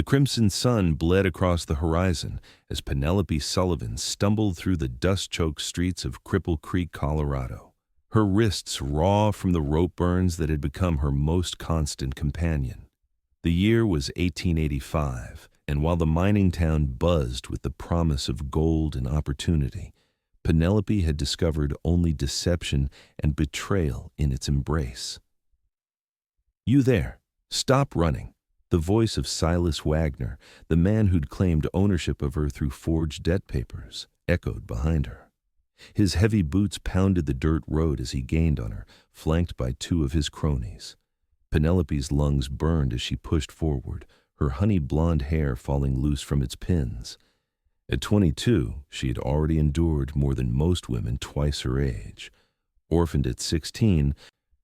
crimson sun bled across the horizon as Penelope Sullivan stumbled through the dust-choked streets of Cripple Creek, Colorado, her wrists raw from the rope burns that had become her most constant companion. The year was 1885, and while the mining town buzzed with the promise of gold and opportunity, Penelope had discovered only deception and betrayal in its embrace. "You there, stop running." The voice of Silas Wagner, the man who'd claimed ownership of her through forged debt papers, echoed behind her. His heavy boots pounded the dirt road as he gained on her, flanked by two of his cronies. Penelope's lungs burned as she pushed forward, her honey blonde hair falling loose from its pins. At 22, she had already endured more than most women twice her age. Orphaned at 16,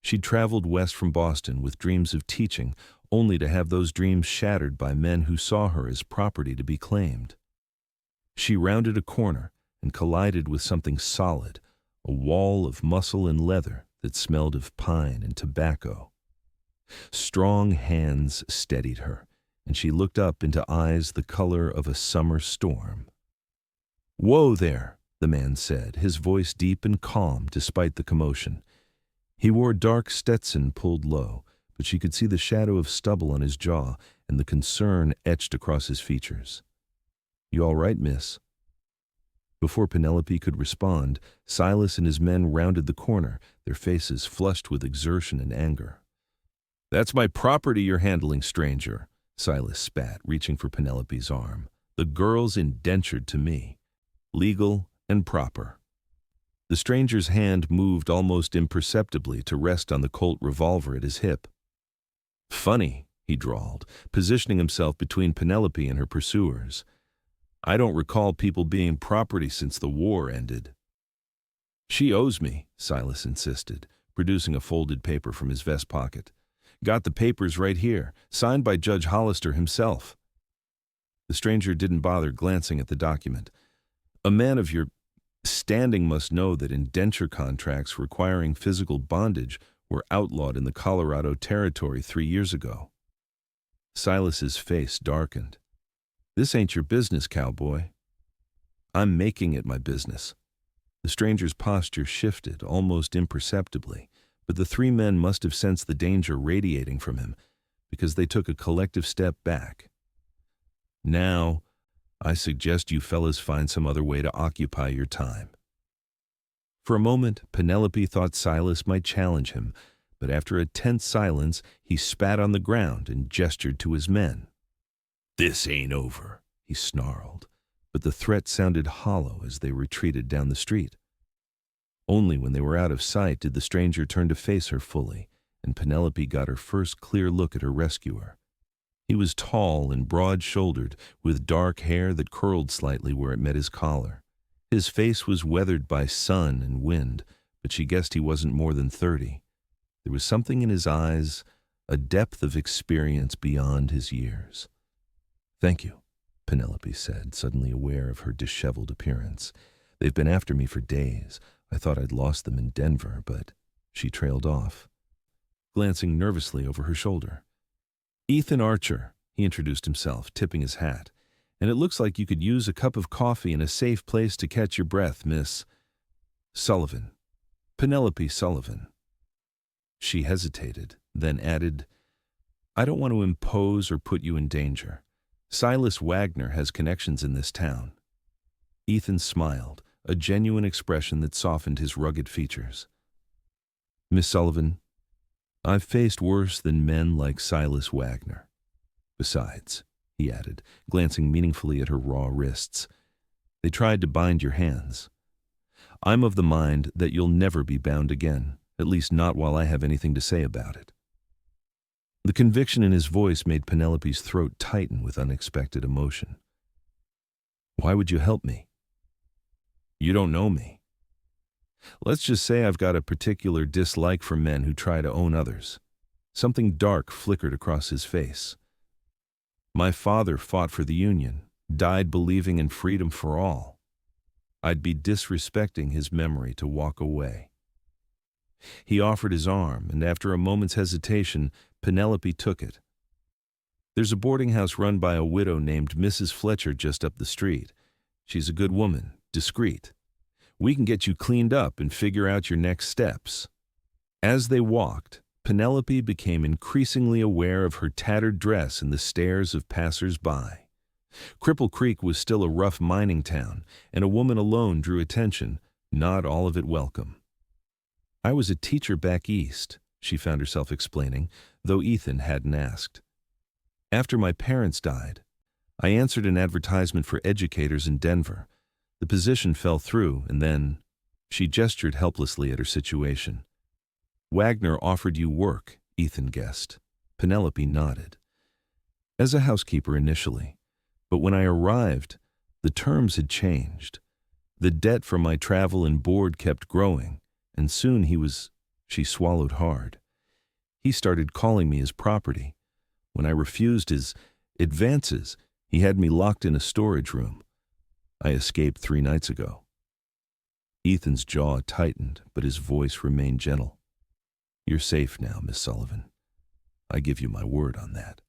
she'd traveled west from Boston with dreams of teaching, only to have those dreams shattered by men who saw her as property to be claimed. She rounded a corner and collided with something solid, a wall of muscle and leather that smelled of pine and tobacco. Strong hands steadied her, and she looked up into eyes the color of a summer storm. "Whoa there," the man said, his voice deep and calm despite the commotion. He wore dark Stetson pulled low, but she could see the shadow of stubble on his jaw and the concern etched across his features. "You all right, miss?" Before Penelope could respond, Silas and his men rounded the corner, their faces flushed with exertion and anger. "That's my property you're handling, stranger," Silas spat, reaching for Penelope's arm. "The girl's indentured to me. Legal and proper." The stranger's hand moved almost imperceptibly to rest on the Colt revolver at his hip. "Funny," he drawled, positioning himself between Penelope and her pursuers. "I don't recall people being property since the war ended." "She owes me," Silas insisted, producing a folded paper from his vest pocket. "Got the papers right here, signed by Judge Hollister himself." The stranger didn't bother glancing at the document. "A man of your standing must know that indenture contracts requiring physical bondage were outlawed in the Colorado Territory 3 years ago." Silas's face darkened. "This ain't your business, cowboy." "I'm making it my business." The stranger's posture shifted almost imperceptibly, but the three men must have sensed the danger radiating from him because they took a collective step back. "Now, I suggest you fellas find some other way to occupy your time." For a moment, Penelope thought Silas might challenge him, but after a tense silence, he spat on the ground and gestured to his men. "This ain't over," he snarled, but the threat sounded hollow as they retreated down the street. Only when they were out of sight did the stranger turn to face her fully, and Penelope got her first clear look at her rescuer. He was tall and broad-shouldered, with dark hair that curled slightly where it met his collar. His face was weathered by sun and wind, but she guessed he wasn't more than 30. There was something in his eyes, a depth of experience beyond his years. "Thank you," Penelope said, suddenly aware of her disheveled appearance. "They've been after me for days. I thought I'd lost them in Denver, but—" She trailed off, glancing nervously over her shoulder. "Ethan Archer," he introduced himself, tipping his hat. "And it looks like you could use a cup of coffee and a safe place to catch your breath, Miss Sullivan. Penelope Sullivan." She hesitated, then added, "I don't want to impose or put you in danger. Silas Wagner has connections in this town." Ethan smiled, a genuine expression that softened his rugged features. "Miss Sullivan, I've faced worse than men like Silas Wagner. Besides," he added, glancing meaningfully at her raw wrists, "they tried to bind your hands. I'm of the mind that you'll never be bound again, at least not while I have anything to say about it." The conviction in his voice made Penelope's throat tighten with unexpected emotion. "Why would you help me?" "You don't know me. Let's just say I've got a particular dislike for men who try to own others." Something dark flickered across his face. "My father fought for the Union, died believing in freedom for all. I'd be disrespecting his memory to walk away." He offered his arm, and after a moment's hesitation, Penelope took it. There's a boarding house run by a widow named Mrs. Fletcher just up the street. She's a good woman, discreet. We can get you cleaned up and figure out your next steps." As they walked, Penelope became increasingly aware of her tattered dress and the stares of passers-by. Cripple Creek was still a rough mining town, and a woman alone drew attention, not all of it welcome. "I was a teacher back east," she found herself explaining, though Ethan hadn't asked. "After my parents died, I answered an advertisement for educators in Denver. The position fell through, and then—" She gestured helplessly at her situation. "Wagner offered you work," Ethan guessed. Penelope nodded. "As a housekeeper initially. But when I arrived, the terms had changed. The debt from my travel and board kept growing, and soon She swallowed hard. "He started calling me his property. When I refused his advances, he had me locked in a storage room. I escaped 3 nights ago." Ethan's jaw tightened, but his voice remained gentle. "You're safe now, Miss Sullivan. I give you my word on that."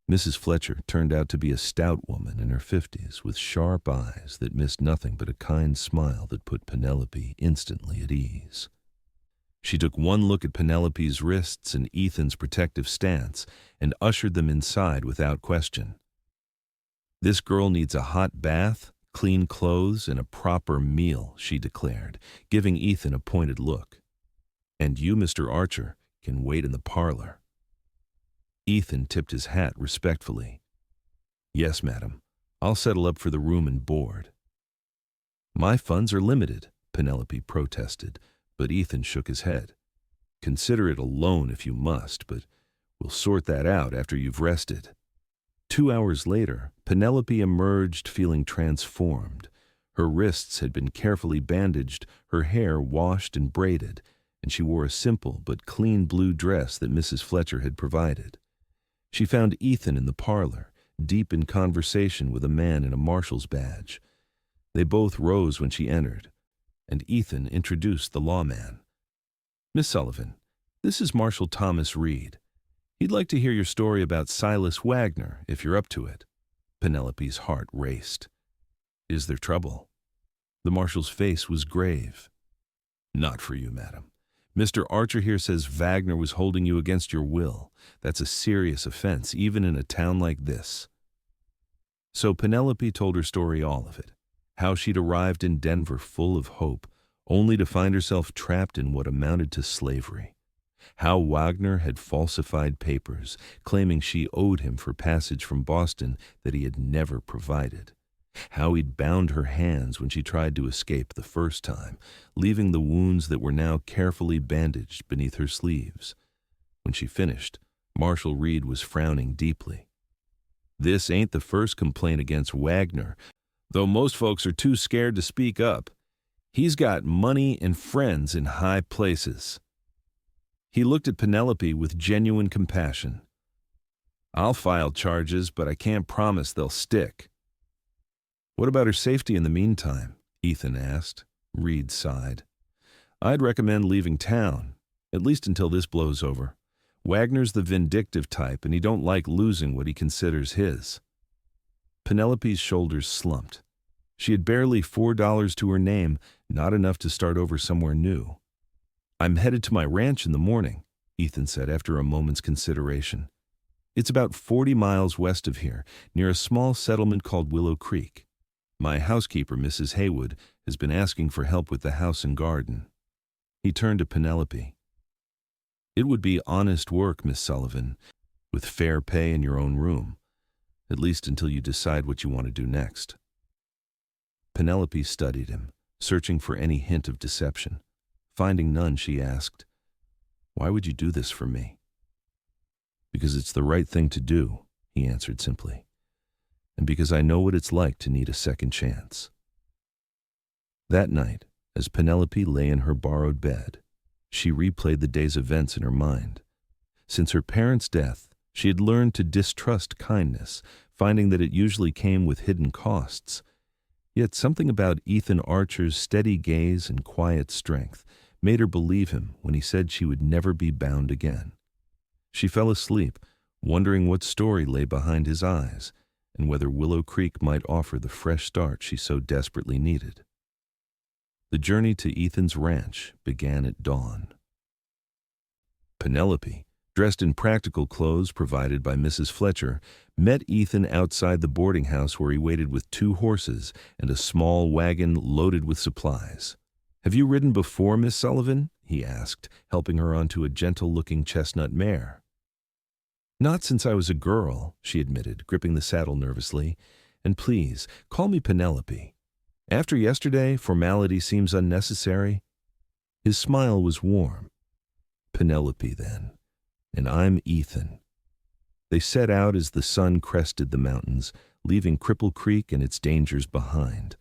Mrs. Fletcher turned out to be a stout woman in her 50s with sharp eyes that missed nothing but a kind smile that put Penelope instantly at ease. She took one look at Penelope's wrists and Ethan's protective stance and ushered them inside without question. "This girl needs a hot bath, clean clothes, and a proper meal," she declared, giving Ethan a pointed look. "And you, Mr. Archer, can wait in the parlor." Ethan tipped his hat respectfully. "Yes, madam. I'll settle up for the room and board." "My funds are limited," Penelope protested, but Ethan shook his head. "Consider it a loan if you must, but we'll sort that out after you've rested." 2 hours later, Penelope emerged feeling transformed. Her wrists had been carefully bandaged, her hair washed and braided, and she wore a simple but clean blue dress that Mrs. Fletcher had provided. She found Ethan in the parlor, deep in conversation with a man in a marshal's badge. They both rose when she entered, and Ethan introduced the lawman. "Miss Sullivan, this is Marshal Thomas Reed. He'd like to hear your story about Silas Wagner, if you're up to it." Penelope's heart raced. "Is there trouble?" The marshal's face was grave. "Not for you, madam. Mr. Archer here says Wagner was holding you against your will. That's a serious offense, even in a town like this." So Penelope told her story, all of it. How she'd arrived in Denver full of hope, only to find herself trapped in what amounted to slavery. How Wagner had falsified papers, claiming she owed him for passage from Boston that he had never provided. How he'd bound her hands when she tried to escape the first time, leaving the wounds that were now carefully bandaged beneath her sleeves. When she finished, Marshal Reed was frowning deeply. "This ain't the first complaint against Wagner, though most folks are too scared to speak up. He's got money and friends in high places." He looked at Penelope with genuine compassion. "I'll file charges, but I can't promise they'll stick." "What about her safety in the meantime?" Ethan asked. Reed sighed. "I'd recommend leaving town, at least until this blows over. Wagner's the vindictive type, and he don't like losing what he considers his." Penelope's shoulders slumped. She had barely $4 to her name, not enough to start over somewhere new. "I'm headed to my ranch in the morning," Ethan said after a moment's consideration. "It's about 40 miles west of here, near a small settlement called Willow Creek. My housekeeper, Mrs. Haywood, has been asking for help with the house and garden." He turned to Penelope. "It would be honest work, Miss Sullivan, with fair pay in your own room, at least until you decide what you want to do next." Penelope studied him, searching for any hint of deception. Finding none, she asked, "Why would you do this for me?" "Because it's the right thing to do," he answered simply. "And because I know what it's like to need a second chance." That night, as Penelope lay in her borrowed bed, she replayed the day's events in her mind. Since her parents' death, she had learned to distrust kindness, finding that it usually came with hidden costs. Yet something about Ethan Archer's steady gaze and quiet strength made her believe him when he said she would never be bound again. She fell asleep, wondering what story lay behind his eyes and whether Willow Creek might offer the fresh start she so desperately needed. The journey to Ethan's ranch began at dawn. Penelope, dressed in practical clothes provided by Mrs. Fletcher, met Ethan outside the boarding house where he waited with 2 horses and a small wagon loaded with supplies. "Have you ridden before, Miss Sullivan?" he asked, helping her onto a gentle-looking chestnut mare. "Not since I was a girl," she admitted, gripping the saddle nervously. "And please, call me Penelope. After yesterday, formality seems unnecessary." His smile was warm. "Penelope, then. And I'm Ethan." They set out as the sun crested the mountains, leaving Cripple Creek and its dangers behind.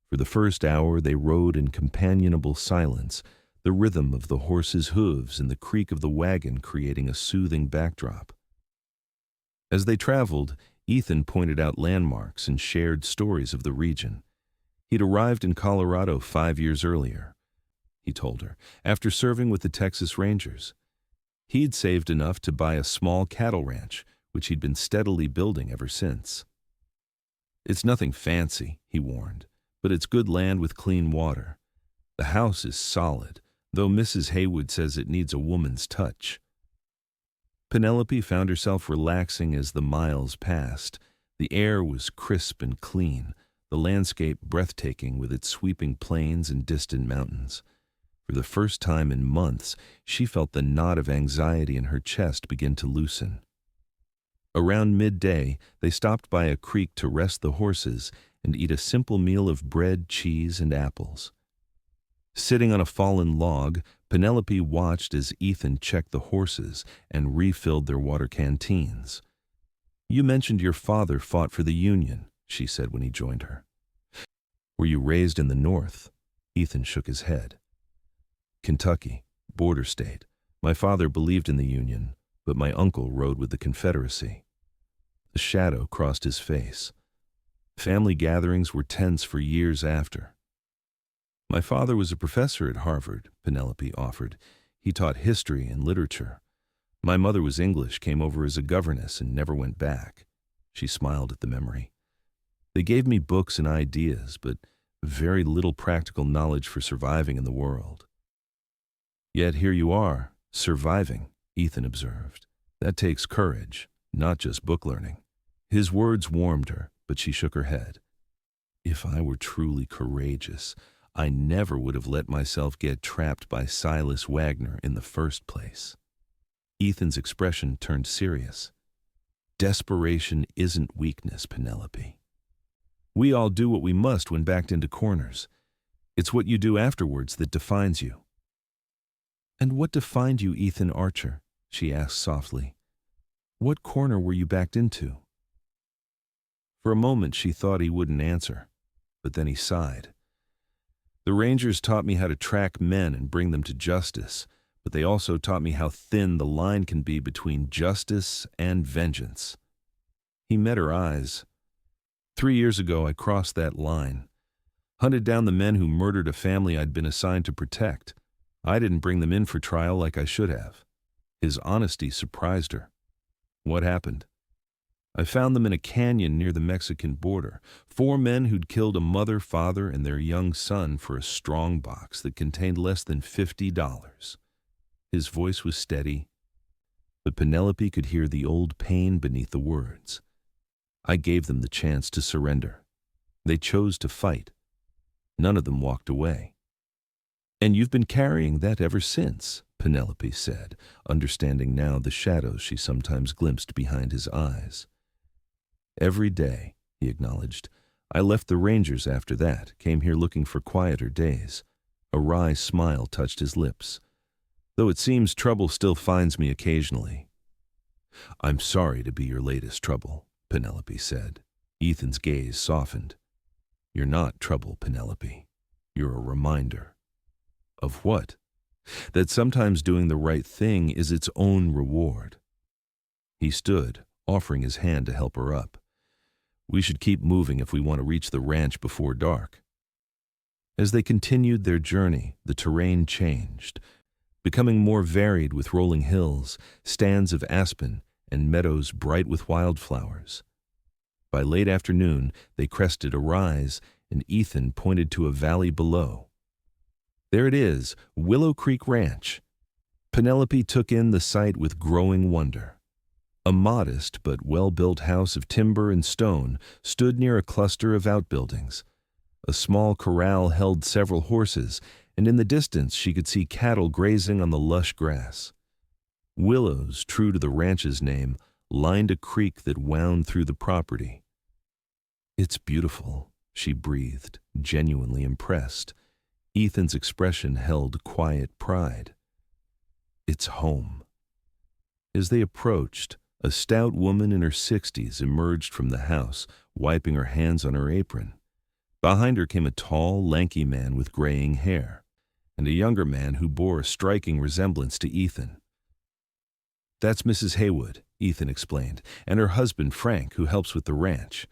For the first hour they rode in companionable silence, the rhythm of the horses' hooves and the creak of the wagon creating a soothing backdrop. As they traveled, Ethan pointed out landmarks and shared stories of the region. He'd arrived in Colorado 5 years earlier, he told her, after serving with the Texas Rangers. He'd saved enough to buy a small cattle ranch, which he'd been steadily building ever since. "It's nothing fancy," he warned, "but it's good land with clean water. The house is solid, though Mrs. Haywood says it needs a woman's touch." Penelope found herself relaxing as the miles passed. The air was crisp and clean, the landscape breathtaking with its sweeping plains and distant mountains. For the first time in months, she felt the knot of anxiety in her chest begin to loosen. Around midday, they stopped by a creek to rest the horses and eat a simple meal of bread, cheese, and apples. Sitting on a fallen log, Penelope watched as Ethan checked the horses and refilled their water canteens. "You mentioned your father fought for the Union," she said when he joined her. "Were you raised in the North?" Ethan shook his head. "Kentucky, border state. My father believed in the Union, but my uncle rode with the Confederacy." A shadow crossed his face. Family gatherings were tense for years after. "My father was a professor at Harvard," Penelope offered. "He taught history and literature. My mother was English, came over as a governess, and never went back." She smiled at the memory. "They gave me books and ideas, but very little practical knowledge for surviving in the world." "Yet here you are, surviving," Ethan observed. "That takes courage, not just book learning." His words warmed her, but she shook her head. "If I were truly courageous, I never would have let myself get trapped by Silas Wagner in the first place." Ethan's expression turned serious. "Desperation isn't weakness, Penelope. We all do what we must when backed into corners. It's what you do afterwards that defines you." "And what defined you, Ethan Archer?" she asked softly. "What corner were you backed into?" For a moment she thought he wouldn't answer, but then he sighed. "The Rangers taught me how to track men and bring them to justice, but they also taught me how thin the line can be between justice and vengeance." He met her eyes. 3 years ago I crossed that line. Hunted down the men who murdered a family I'd been assigned to protect. I didn't bring them in for trial like I should have." His honesty surprised her. "What happened?" "I found them in a canyon near the Mexican border. 4 men who'd killed a mother, father, and their young son for a strong box that contained less than $50. His voice was steady, but Penelope could hear the old pain beneath the words. "I gave them the chance to surrender. They chose to fight. None of them walked away." "And you've been carrying that ever since," Penelope said, understanding now the shadows she sometimes glimpsed behind his eyes. "Every day," he acknowledged. "I left the Rangers after that, came here looking for quieter days." A wry smile touched his lips. "Though it seems trouble still finds me occasionally." "I'm sorry to be your latest trouble," Penelope said. Ethan's gaze softened. "You're not trouble, Penelope. You're a reminder." "Of what?" "That sometimes doing the right thing is its own reward." He stood, offering his hand to help her up. "We should keep moving if we want to reach the ranch before dark." As they continued their journey, the terrain changed, becoming more varied with rolling hills, stands of aspen, and meadows bright with wildflowers. By late afternoon, they crested a rise, and Ethan pointed to a valley below. There it is, Willow Creek Ranch. Penelope took in the sight with growing wonder. A modest but well-built house of timber and stone stood near a cluster of outbuildings. A small corral held several horses, and in the distance she could see cattle grazing on the lush grass. Willows, true to the ranch's name, lined a creek that wound through the property. "It's beautiful," she breathed, genuinely impressed. Ethan's expression held quiet pride. "It's home." As they approached, a stout woman in her 60s emerged from the house, wiping her hands on her apron. Behind her came a tall, lanky man with graying hair, and a younger man who bore a striking resemblance to Ethan. "That's Mrs. Haywood," Ethan explained, "and her husband Frank, who helps with the ranch.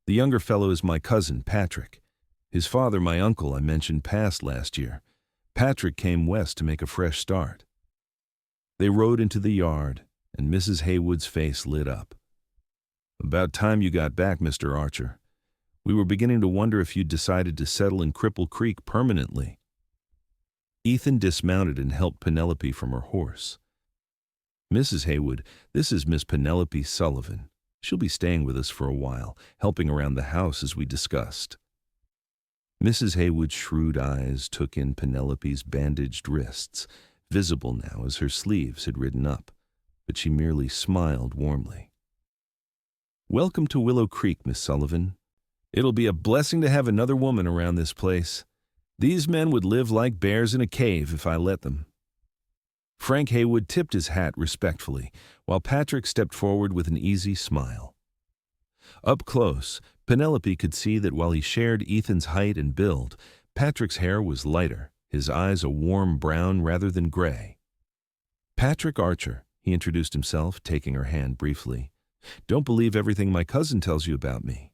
The younger fellow is my cousin, Patrick. His father, my uncle, I mentioned, passed last year. Patrick came west to make a fresh start." They rode into the yard, and Mrs. Haywood's face lit up. "About time you got back, Mr. Archer. We were beginning to wonder if you'd decided to settle in Cripple Creek permanently." Ethan dismounted and helped Penelope from her horse. "Mrs. Haywood, this is Miss Penelope Sullivan. She'll be staying with us for a while, helping around the house as we discussed." Mrs. Haywood's shrewd eyes took in Penelope's bandaged wrists, visible now as her sleeves had ridden up, but she merely smiled warmly. "Welcome to Willow Creek, Miss Sullivan. It'll be a blessing to have another woman around this place. These men would live like bears in a cave if I let them." Frank Haywood tipped his hat respectfully, while Patrick stepped forward with an easy smile. Up close, Penelope could see that while he shared Ethan's height and build, Patrick's hair was lighter, his eyes a warm brown rather than gray. "Patrick Archer," he introduced himself, taking her hand briefly. "Don't believe everything my cousin tells you about me."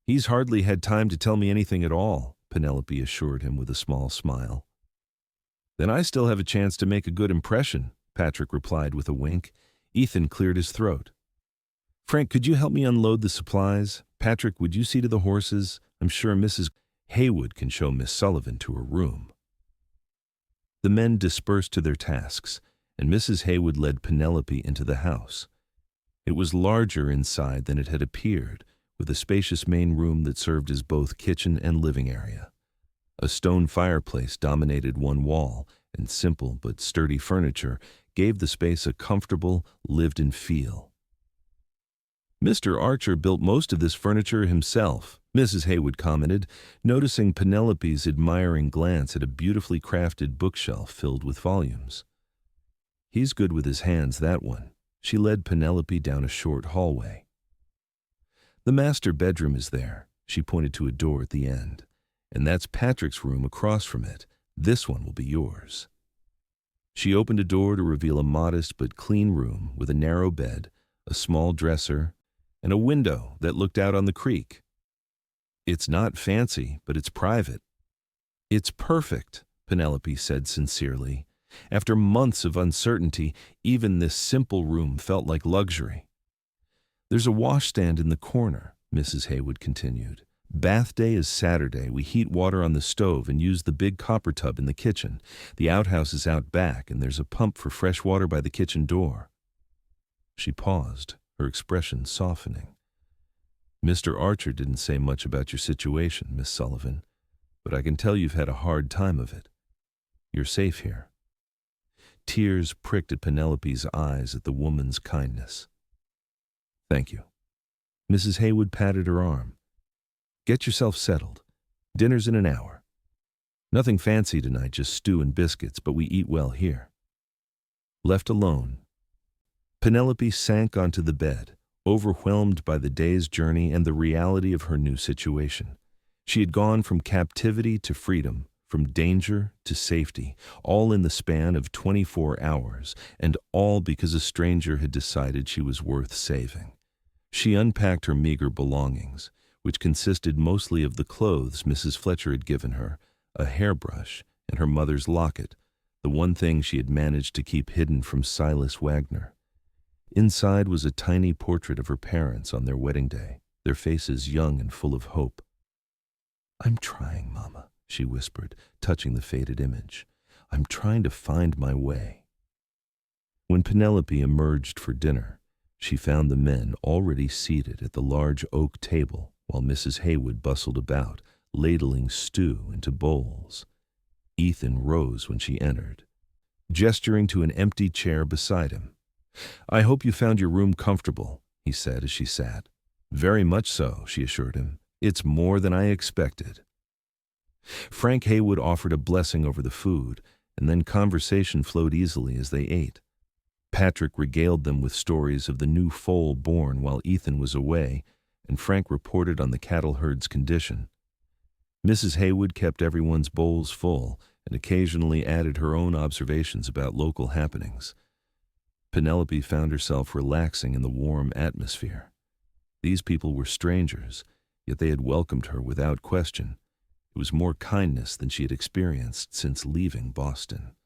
"He's hardly had time to tell me anything at all," Penelope assured him with a small smile. "Then I still have a chance to make a good impression," Patrick replied with a wink. Ethan cleared his throat. "Frank, could you help me unload the supplies? Patrick, would you see to the horses? I'm sure Mrs. Haywood can show Miss Sullivan to her room." The men dispersed to their tasks, and Mrs. Haywood led Penelope into the house. It was larger inside than it had appeared, with a spacious main room that served as both kitchen and living area. A stone fireplace dominated one wall, and simple but sturdy furniture gave the space a comfortable, lived-in feel. "Mr. Archer built most of this furniture himself," Mrs. Haywood commented, noticing Penelope's admiring glance at a beautifully crafted bookshelf filled with volumes. "He's good with his hands, that one." She led Penelope down a short hallway. "The master bedroom is there," she pointed to a door at the end, "and that's Patrick's room across from it. This one will be yours." She opened a door to reveal a modest but clean room with a narrow bed, a small dresser, and a window that looked out on the creek. "It's not fancy, but it's private." "It's perfect," Penelope said sincerely. After months of uncertainty, even this simple room felt like luxury. "There's a washstand in the corner," Mrs. Haywood continued. "Bath day is Saturday. We heat water on the stove and use the big copper tub in the kitchen. The outhouse is out back, and there's a pump for fresh water by the kitchen door." She paused, her expression softening. "Mr. Archer didn't say much about your situation, Miss Sullivan, but I can tell you've had a hard time of it. You're safe here." Tears pricked at Penelope's eyes at the woman's kindness. "Thank you." Mrs. Haywood patted her arm. "Get yourself settled. Dinner's in an hour. Nothing fancy tonight, just stew and biscuits, but we eat well here." Left alone, Penelope sank onto the bed, overwhelmed by the day's journey and the reality of her new situation. She had gone from captivity to freedom, from danger to safety, all in the span of 24 hours, and all because a stranger had decided she was worth saving. She unpacked her meager belongings, which consisted mostly of the clothes Mrs. Fletcher had given her, a hairbrush, and her mother's locket, the one thing she had managed to keep hidden from Silas Wagner. Inside was a tiny portrait of her parents on their wedding day, their faces young and full of hope. "I'm trying, Mama," she whispered, touching the faded image. "I'm trying to find my way." When Penelope emerged for dinner, she found the men already seated at the large oak table while Mrs. Haywood bustled about, ladling stew into bowls. Ethan rose when she entered, gesturing to an empty chair beside him. "I hope you found your room comfortable," he said as she sat. "Very much so," she assured him. "It's more than I expected." Frank Haywood offered a blessing over the food, and then conversation flowed easily as they ate. Patrick regaled them with stories of the new foal born while Ethan was away, and Frank reported on the cattle herd's condition. Mrs. Haywood kept everyone's bowls full and occasionally added her own observations about local happenings. Penelope found herself relaxing in the warm atmosphere. These people were strangers, yet they had welcomed her without question. It was more kindness than she had experienced since leaving Boston.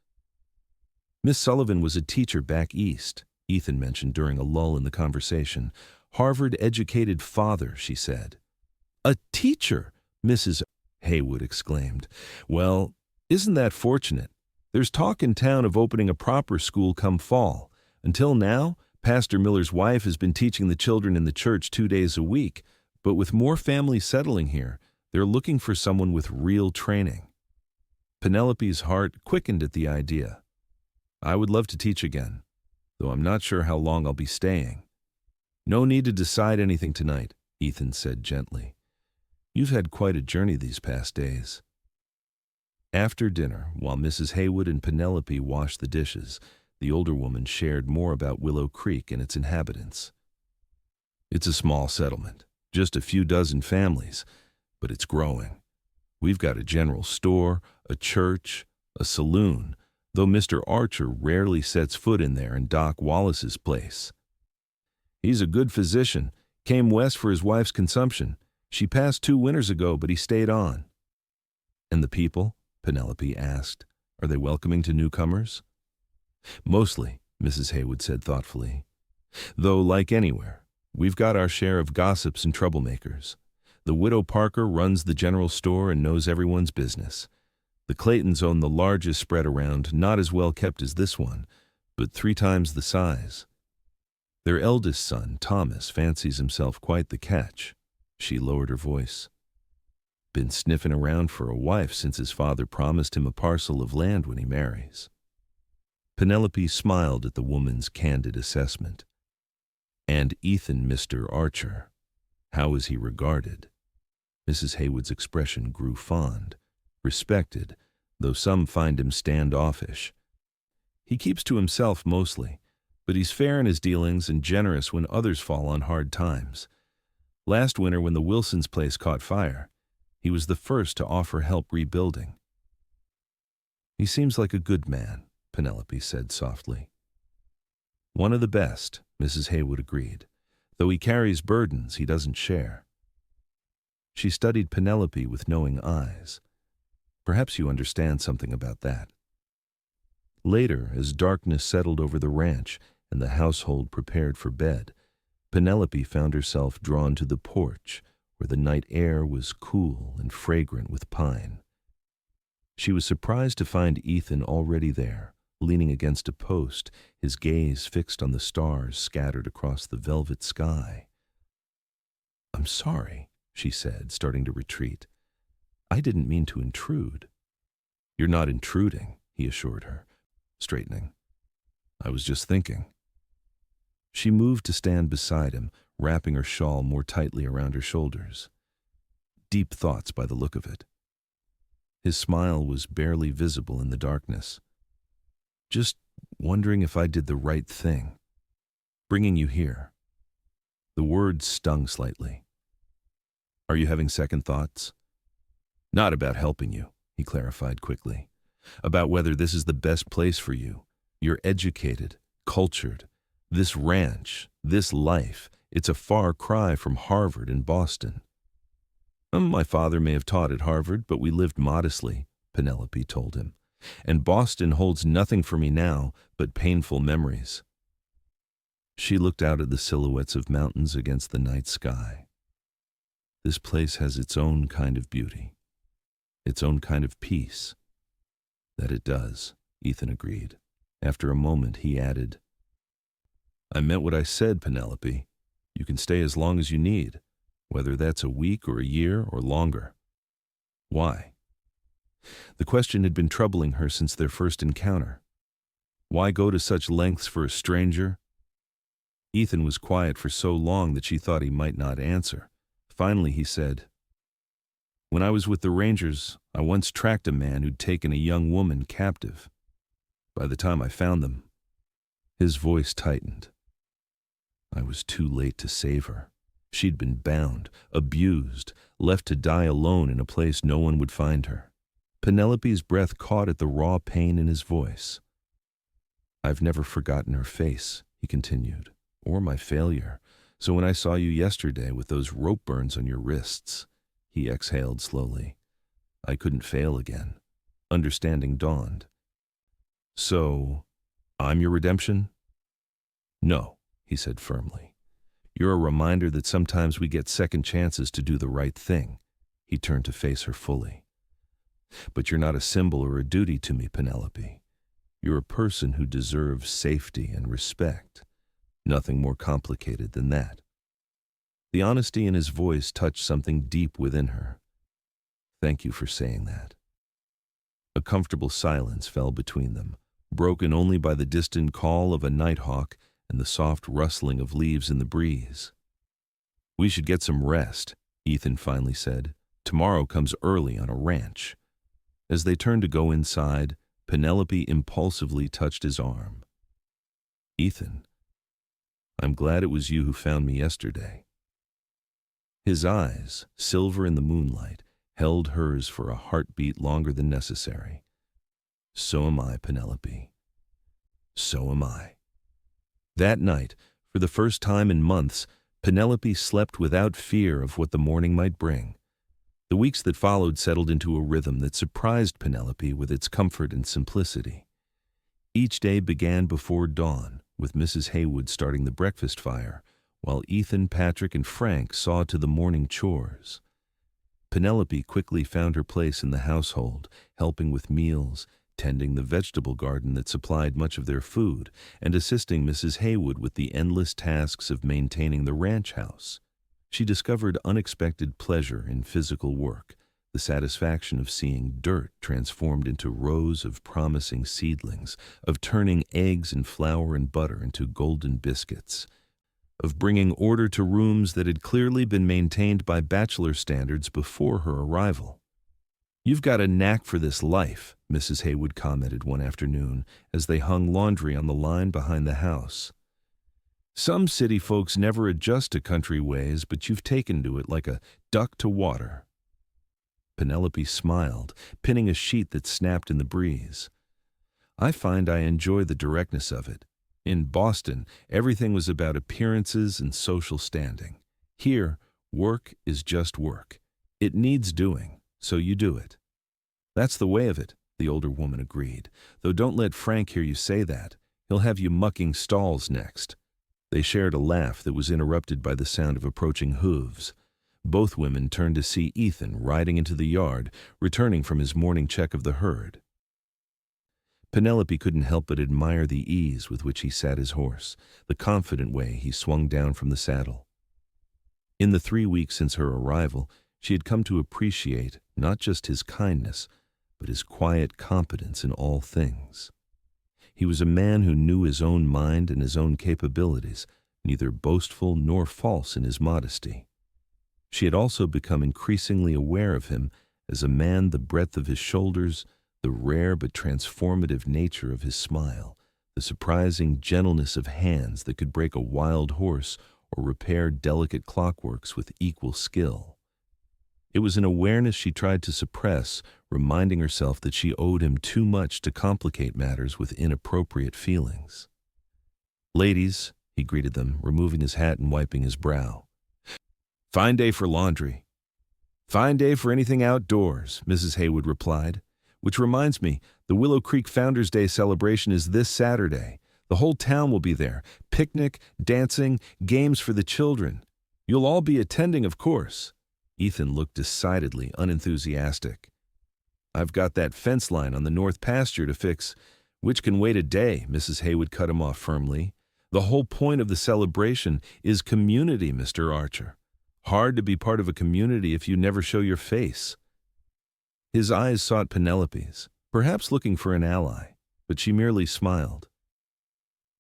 Miss Sullivan was a teacher back east, Ethan mentioned during a lull in the conversation. "Harvard-educated father," she said. "A teacher!" Mrs. Haywood exclaimed. "Well, isn't that fortunate? There's talk in town of opening a proper school come fall. Until now, Pastor Miller's wife has been teaching the children in the church 2 days a week, but with more families settling here, they're looking for someone with real training." Penelope's heart quickened at the idea. "I would love to teach again, though I'm not sure how long I'll be staying." "No need to decide anything tonight," Ethan said gently. "You've had quite a journey these past days." After dinner, while Mrs. Haywood and Penelope washed the dishes, the older woman shared more about Willow Creek and its inhabitants. "It's a small settlement, just a few dozen families, but it's growing. We've got a general store, a church, a saloon, though Mr. Archer rarely sets foot in there in Doc Wallace's place. He's a good physician, came west for his wife's consumption. She passed 2 winters ago, but he stayed on." "And the people?" Penelope asked. "Are they welcoming to newcomers?" "Mostly," Mrs. Haywood said thoughtfully. "Though, like anywhere, we've got our share of gossips and troublemakers. The widow Parker runs the general store and knows everyone's business. The Claytons own the largest spread around, not as well kept as this one, but 3 times the size. Their eldest son, Thomas, fancies himself quite the catch." She lowered her voice. "Been sniffing around for a wife since his father promised him a parcel of land when he marries." Penelope smiled at the woman's candid assessment. "And Ethan, Mr. Archer, how is he regarded?" Mrs. Haywood's expression grew fond, respected, though some find him standoffish. "He keeps to himself mostly, but he's fair in his dealings and generous when others fall on hard times. Last winter, when the Wilsons' place caught fire, he was the first to offer help rebuilding." "He seems like a good man," Penelope said softly. "One of the best," Mrs. Haywood agreed. "Though he carries burdens he doesn't share." She studied Penelope with knowing eyes. "Perhaps you understand something about that." Later, as darkness settled over the ranch and the household prepared for bed, Penelope found herself drawn to the porch, where the night air was cool and fragrant with pine. She was surprised to find Ethan already there, leaning against a post, his gaze fixed on the stars scattered across the velvet sky. "I'm sorry," she said, starting to retreat. "I didn't mean to intrude." "You're not intruding," he assured her, straightening. "I was just thinking." She moved to stand beside him, wrapping her shawl more tightly around her shoulders. Deep thoughts by the look of it. His smile was barely visible in the darkness. "Just wondering if I did the right thing, bringing you here." The words stung slightly. "Are you having second thoughts?" "Not about helping you," he clarified quickly. "About whether this is the best place for you. You're educated, cultured. This ranch, this life, it's a far cry from Harvard and Boston." My father may have taught at Harvard, but we lived modestly," Penelope told him. "And Boston holds nothing for me now but painful memories." She looked out at the silhouettes of mountains against the night sky. This place has its own kind of beauty, its own kind of peace. That it does, Ethan agreed. After a moment, he added, I meant what I said, Penelope. You can stay as long as you need, whether that's a week or a year or longer. Why? The question had been troubling her since their first encounter. Why go to such lengths for a stranger? Ethan was quiet for so long that she thought he might not answer. Finally, he said, When I was with the Rangers, I once tracked a man who'd taken a young woman captive. By the time I found them, his voice tightened. I was too late to save her. She'd been bound, abused, left to die alone in a place no one would find her. Penelope's breath caught at the raw pain in his voice. I've never forgotten her face, he continued, or my failure. So when I saw you yesterday with those rope burns on your wrists, he exhaled slowly. I couldn't fail again. Understanding dawned. So, I'm your redemption? No, he said firmly. You're a reminder that sometimes we get second chances to do the right thing. He turned to face her fully. But you're not a symbol or a duty to me, Penelope. You're a person who deserves safety and respect. Nothing more complicated than that. The honesty in his voice touched something deep within her. Thank you for saying that. A comfortable silence fell between them, broken only by the distant call of a nighthawk and the soft rustling of leaves in the breeze. We should get some rest, Ethan finally said. Tomorrow comes early on a ranch. As they turned to go inside, Penelope impulsively touched his arm. Ethan, I'm glad it was you who found me yesterday. His eyes, silver in the moonlight, held hers for a heartbeat longer than necessary. So am I, Penelope. So am I. That night, for the first time in months, Penelope slept without fear of what the morning might bring. The weeks that followed settled into a rhythm that surprised Penelope with its comfort and simplicity. Each day began before dawn, with Mrs. Haywood starting the breakfast fire, while Ethan, Patrick, and Frank saw to the morning chores. Penelope quickly found her place in the household, helping with meals, tending the vegetable garden that supplied much of their food, and assisting Mrs. Haywood with the endless tasks of maintaining the ranch house. She discovered unexpected pleasure in physical work, the satisfaction of seeing dirt transformed into rows of promising seedlings, of turning eggs and flour and butter into golden biscuits, of bringing order to rooms that had clearly been maintained by bachelor standards before her arrival. You've got a knack for this life, Mrs. Haywood commented one afternoon as they hung laundry on the line behind the house. Some city folks never adjust to country ways, but you've taken to it like a duck to water. Penelope smiled, pinning a sheet that snapped in the breeze. I find I enjoy the directness of it. In Boston, everything was about appearances and social standing. Here, work is just work. It needs doing, so you do it. That's the way of it, the older woman agreed, though don't let Frank hear you say that. He'll have you mucking stalls next. They shared a laugh that was interrupted by the sound of approaching hooves. Both women turned to see Ethan riding into the yard, returning from his morning check of the herd. Penelope couldn't help but admire the ease with which he sat his horse, the confident way he swung down from the saddle. In the 3 weeks since her arrival, she had come to appreciate not just his kindness, but his quiet competence in all things. He was a man who knew his own mind and his own capabilities, neither boastful nor false in his modesty. She had also become increasingly aware of him as a man, the breadth of his shoulders, the rare but transformative nature of his smile, the surprising gentleness of hands that could break a wild horse or repair delicate clockworks with equal skill. It was an awareness she tried to suppress, reminding herself that she owed him too much to complicate matters with inappropriate feelings. Ladies, he greeted them, removing his hat and wiping his brow. Fine day for laundry. Fine day for anything outdoors, Mrs. Haywood replied. Which reminds me, the Willow Creek Founders' Day celebration is this Saturday. The whole town will be there. Picnic, dancing, games for the children. You'll all be attending, of course." Ethan looked decidedly unenthusiastic. "I've got that fence line on the north pasture to fix, which can wait a day," Mrs. Haywood cut him off firmly. "The whole point of the celebration is community, Mr. Archer. Hard to be part of a community if you never show your face." His eyes sought Penelope's, perhaps looking for an ally, but she merely smiled.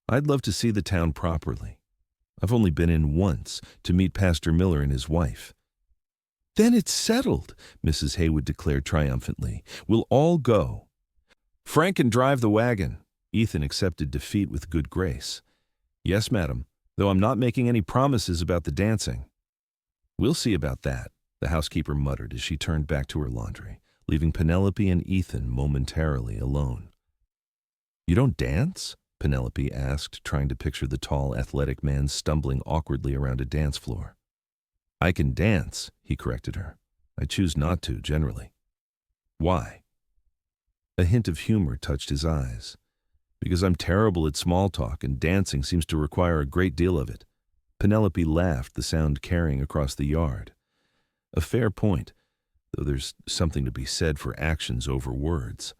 "I'd love to see the town properly. I've only been in once to meet Pastor Miller and his wife." "Then it's settled," Mrs. Haywood declared triumphantly. "We'll all go. Frank can drive the wagon." Ethan accepted defeat with good grace. "Yes, madam, though I'm not making any promises about the dancing." "We'll see about that," the housekeeper muttered as she turned back to her laundry, leaving Penelope and Ethan momentarily alone. "You don't dance?" Penelope asked, trying to picture the tall, athletic man stumbling awkwardly around a dance floor. "I can dance," he corrected her. "I choose not to, generally." "Why?" A hint of humor touched his eyes. "Because I'm terrible at small talk, and dancing seems to require a great deal of it." Penelope laughed, the sound carrying across the yard. A fair point, though there's something to be said for actions over words.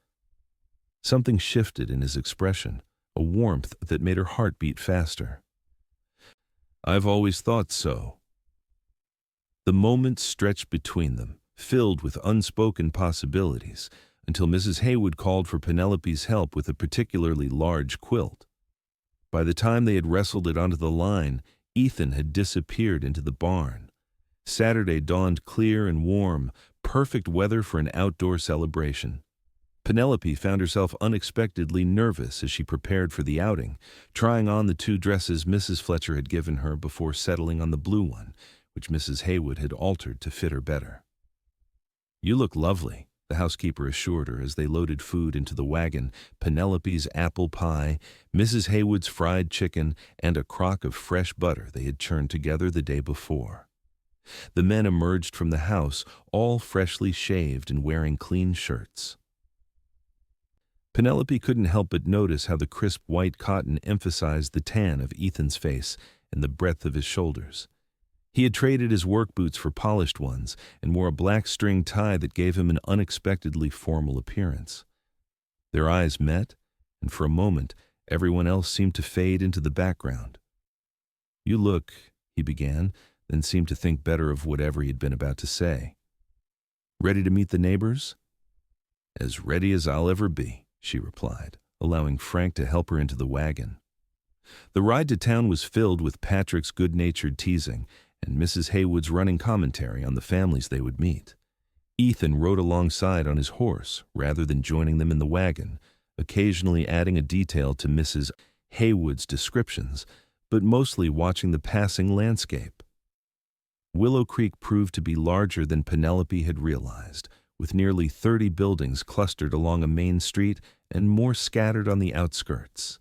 Something shifted in his expression, a warmth that made her heart beat faster. "I've always thought so." The moment stretched between them, filled with unspoken possibilities, until Mrs. Haywood called for Penelope's help with a particularly large quilt. By the time they had wrestled it onto the line, Ethan had disappeared into the barn. Saturday dawned clear and warm, perfect weather for an outdoor celebration. Penelope found herself unexpectedly nervous as she prepared for the outing, trying on the two dresses Mrs. Fletcher had given her before settling on the blue one, which Mrs. Haywood had altered to fit her better. "You look lovely," the housekeeper assured her as they loaded food into the wagon: Penelope's apple pie, Mrs. Haywood's fried chicken, and a crock of fresh butter they had churned together the day before. The men emerged from the house, all freshly shaved and wearing clean shirts. Penelope couldn't help but notice how the crisp white cotton emphasized the tan of Ethan's face and the breadth of his shoulders. He had traded his work boots for polished ones and wore a black string tie that gave him an unexpectedly formal appearance. Their eyes met, and for a moment everyone else seemed to fade into the background. "You look," he began, then seemed to think better of whatever he had been about to say. "Ready to meet the neighbors?" "As ready as I'll ever be," she replied, allowing Frank to help her into the wagon. The ride to town was filled with Patrick's good-natured teasing and Mrs. Haywood's running commentary on the families they would meet. Ethan rode alongside on his horse rather than joining them in the wagon, occasionally adding a detail to Mrs. Haywood's descriptions, but mostly watching the passing landscape. Willow Creek proved to be larger than Penelope had realized, with nearly 30 buildings clustered along a main street and more scattered on the outskirts.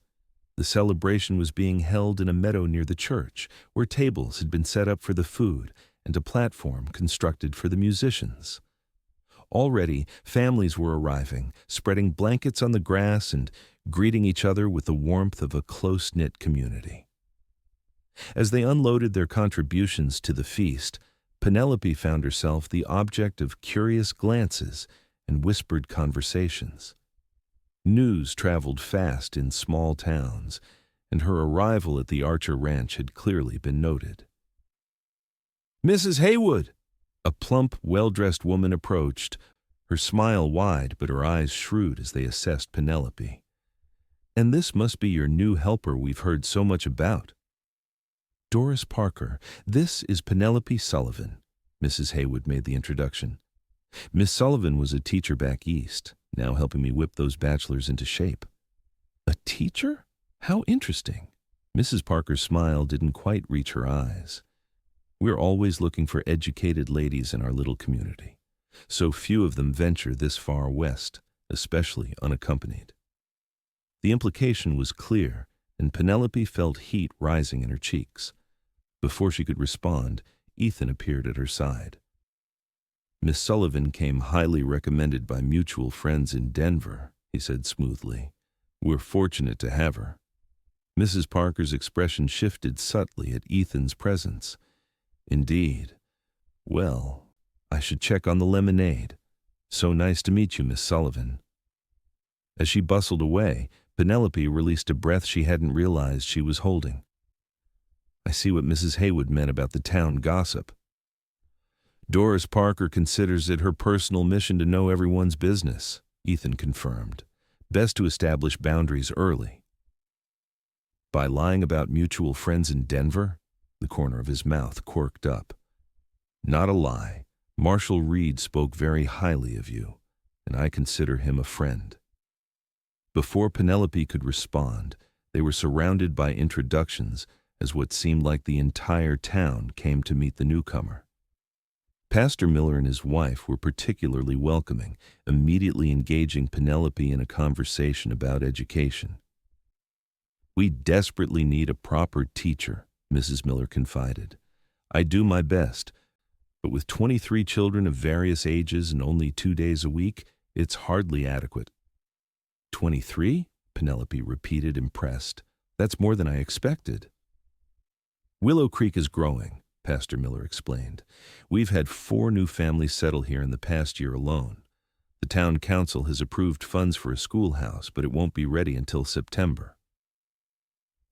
The celebration was being held in a meadow near the church, where tables had been set up for the food and a platform constructed for the musicians. Already, families were arriving, spreading blankets on the grass and greeting each other with the warmth of a close-knit community. As they unloaded their contributions to the feast, Penelope found herself the object of curious glances and whispered conversations. News traveled fast in small towns, and her arrival at the Archer Ranch had clearly been noted. "Mrs. Haywood!" A plump, well-dressed woman approached, her smile wide but her eyes shrewd as they assessed Penelope. "And this must be your new helper we've heard so much about." "Doris Parker, this is Penelope Sullivan," Mrs. Haywood made the introduction. "Miss Sullivan was a teacher back east, now helping me whip those bachelors into shape." "A teacher? How interesting." Mrs. Parker's smile didn't quite reach her eyes. "We're always looking for educated ladies in our little community. So few of them venture this far west, especially unaccompanied." The implication was clear, and Penelope felt heat rising in her cheeks. Before she could respond, Ethan appeared at her side. "Miss Sullivan came highly recommended by mutual friends in Denver," he said smoothly. "We're fortunate to have her." Mrs. Parker's expression shifted subtly at Ethan's presence. Indeed. Well, I should check on the lemonade. So nice to meet you, Miss Sullivan. As she bustled away, Penelope released a breath she hadn't realized she was holding. I see what Mrs. Haywood meant about the town gossip. Doris Parker considers it her personal mission to know everyone's business, Ethan confirmed. Best to establish boundaries early. By lying about mutual friends in Denver? The corner of his mouth quirked up. Not a lie. Marshall Reed spoke very highly of you, and I consider him a friend. Before Penelope could respond, they were surrounded by introductions as what seemed like the entire town came to meet the newcomer. Pastor Miller and his wife were particularly welcoming, immediately engaging Penelope in a conversation about education. We desperately need a proper teacher, Mrs. Miller confided. I do my best, but with 23 children of various ages and only 2 days a week, it's hardly adequate. 23? Penelope repeated, impressed. That's more than I expected. Willow Creek is growing, Pastor Miller explained. We've had 4 new families settle here in the past year alone. The town council has approved funds for a schoolhouse, but it won't be ready until September.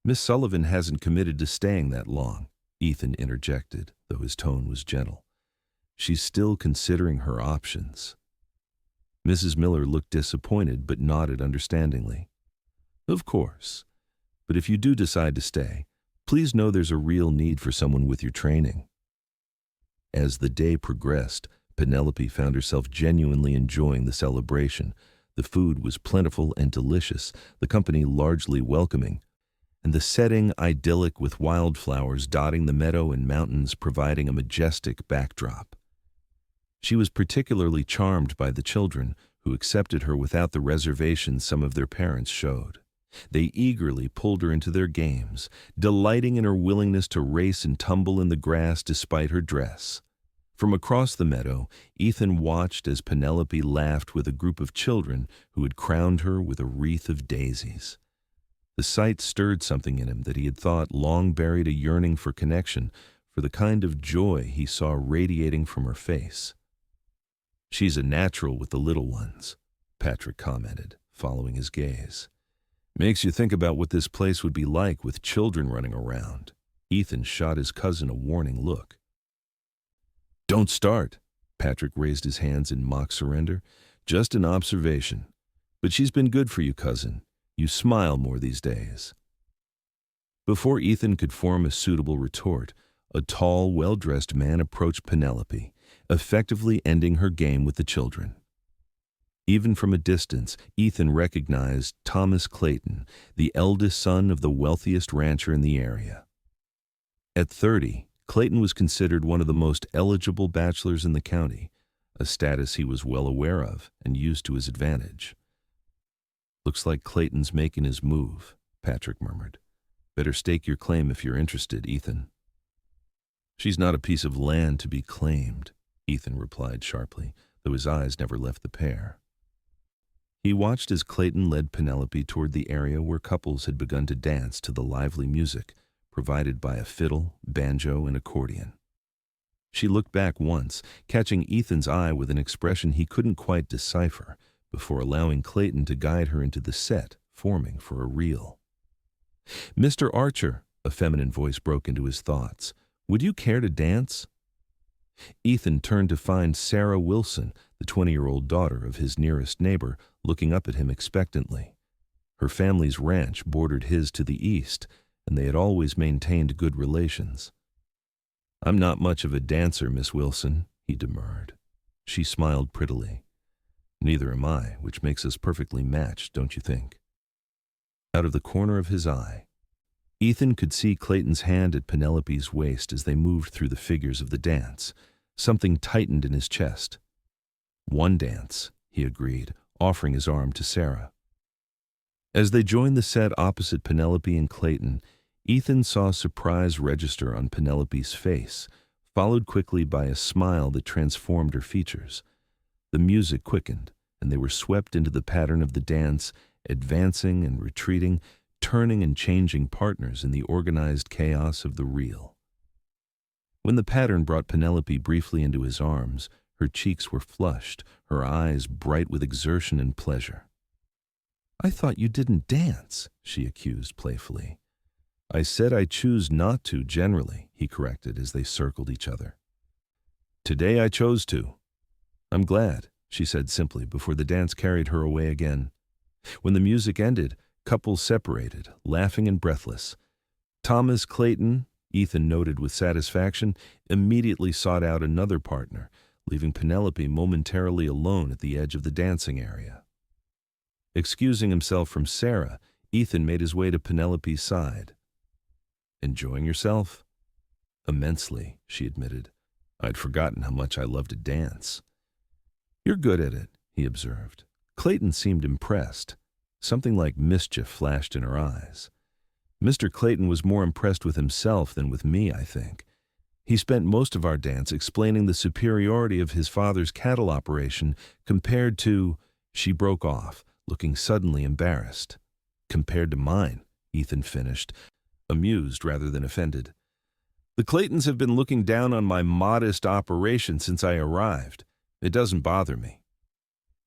Miss Sullivan hasn't committed to staying that long, Ethan interjected, though his tone was gentle. She's still considering her options. Mrs. Miller looked disappointed but nodded understandingly. Of course, but if you do decide to stay, please know there's a real need for someone with your training. As the day progressed, Penelope found herself genuinely enjoying the celebration. The food was plentiful and delicious, the company largely welcoming, and the setting idyllic with wildflowers dotting the meadow and mountains providing a majestic backdrop. She was particularly charmed by the children, who accepted her without the reservations some of their parents showed. They eagerly pulled her into their games, delighting in her willingness to race and tumble in the grass despite her dress. From across the meadow, Ethan watched as Penelope laughed with a group of children who had crowned her with a wreath of daisies. The sight stirred something in him that he had thought long buried, a yearning for connection, for the kind of joy he saw radiating from her face. She's a natural with the little ones, Patrick commented, following his gaze. Makes you think about what this place would be like with children running around. Ethan shot his cousin a warning look. Don't start. Patrick raised his hands in mock surrender. Just an observation. But she's been good for you, cousin. You smile more these days. Before Ethan could form a suitable retort, a tall, well-dressed man approached Penelope, effectively ending her game with the children. Even from a distance, Ethan recognized Thomas Clayton, the eldest son of the wealthiest rancher in the area. At 30, Clayton was considered one of the most eligible bachelors in the county, a status he was well aware of and used to his advantage. Looks like Clayton's making his move, Patrick murmured. Better stake your claim if you're interested, Ethan. She's not a piece of land to be claimed, Ethan replied sharply, though his eyes never left the pair. He watched as Clayton led Penelope toward the area where couples had begun to dance to the lively music provided by a fiddle, banjo, and accordion. She looked back once, catching Ethan's eye with an expression he couldn't quite decipher, before allowing Clayton to guide her into the set, forming for a reel. Mr. Archer, a feminine voice broke into his thoughts. Would you care to dance? Ethan turned to find Sarah Wilson, the 20-year-old daughter of his nearest neighbor, looking up at him expectantly. Her family's ranch bordered his to the east, and they had always maintained good relations. I'm not much of a dancer, Miss Wilson, he demurred. She smiled prettily. Neither am I, which makes us perfectly matched, don't you think? Out of the corner of his eye, Ethan could see Clayton's hand at Penelope's waist as they moved through the figures of the dance. Something tightened in his chest. One dance, he agreed, offering his arm to Sarah. As they joined the set opposite Penelope and Clayton, Ethan saw surprise register on Penelope's face, followed quickly by a smile that transformed her features. The music quickened, and they were swept into the pattern of the dance, advancing and retreating, turning and changing partners in the organized chaos of the real. When the pattern brought Penelope briefly into his arms, her cheeks were flushed, her eyes bright with exertion and pleasure. "I thought you didn't dance," she accused playfully. "I said I choose not to generally," he corrected as they circled each other. "Today I chose to." "I'm glad," she said simply before the dance carried her away again. When the music ended, couples separated, laughing and breathless. Thomas Clayton, Ethan noted with satisfaction, immediately sought out another partner, leaving Penelope momentarily alone at the edge of the dancing area. Excusing himself from Sarah, Ethan made his way to Penelope's side. "Enjoying yourself?" "Immensely," she admitted. "I'd forgotten how much I love to dance." "You're good at it," he observed. Clayton seemed impressed. Something like mischief flashed in her eyes. Mr. Clayton was more impressed with himself than with me, I think. He spent most of our dance explaining the superiority of his father's cattle operation compared to— She broke off, looking suddenly embarrassed. "Compared to mine," Ethan finished, amused rather than offended. "The Claytons have been looking down on my modest operation since I arrived. It doesn't bother me."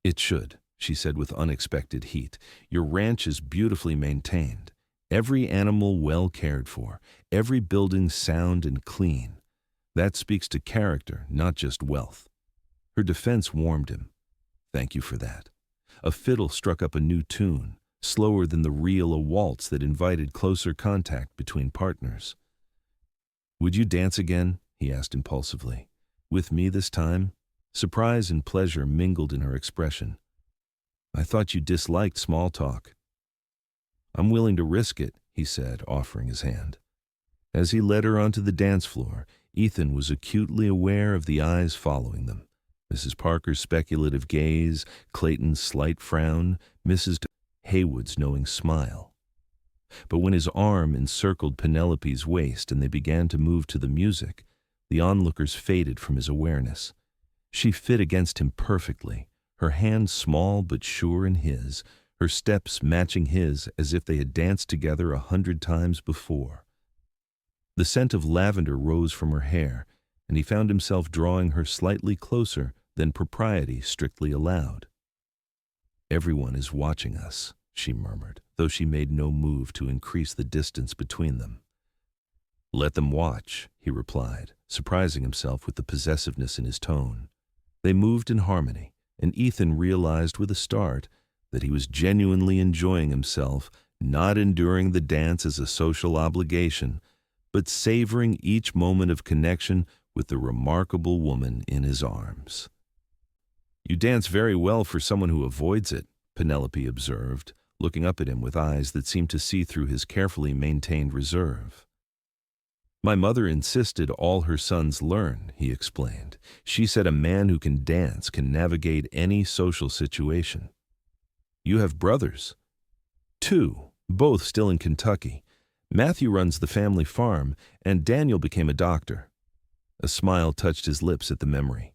"It should," she said with unexpected heat. "Your ranch is beautifully maintained. Every animal well cared for, every building sound and clean. That speaks to character, not just wealth." Her defense warmed him. "Thank you for that." A fiddle struck up a new tune, slower than the reel a waltz that invited closer contact between partners. "Would you dance again?" he asked impulsively. "With me this time?" Surprise and pleasure mingled in her expression. "I thought you disliked small talk." "I'm willing to risk it," he said, offering his hand. As he led her onto the dance floor, Ethan was acutely aware of the eyes following them. Mrs. Parker's speculative gaze, Clayton's slight frown, Mrs. Haywood's knowing smile. But when his arm encircled Penelope's waist and they began to move to the music, the onlookers faded from his awareness. She fit against him perfectly, her hands small but sure in his, her steps matching his as if they had danced together 100 times before. The scent of lavender rose from her hair, and he found himself drawing her slightly closer than propriety strictly allowed. "Everyone is watching us," she murmured, though she made no move to increase the distance between them. "Let them watch," he replied, surprising himself with the possessiveness in his tone. They moved in harmony, and Ethan realized with a start that he was genuinely enjoying himself, not enduring the dance as a social obligation, but savoring each moment of connection with the remarkable woman in his arms. "You dance very well for someone who avoids it," Penelope observed, looking up at him with eyes that seemed to see through his carefully maintained reserve. "My mother insisted all her sons learn," he explained. "She said a man who can dance can navigate any social situation." "You have brothers?" "2, both still in Kentucky. Matthew runs the family farm, and Daniel became a doctor." A smile touched his lips at the memory.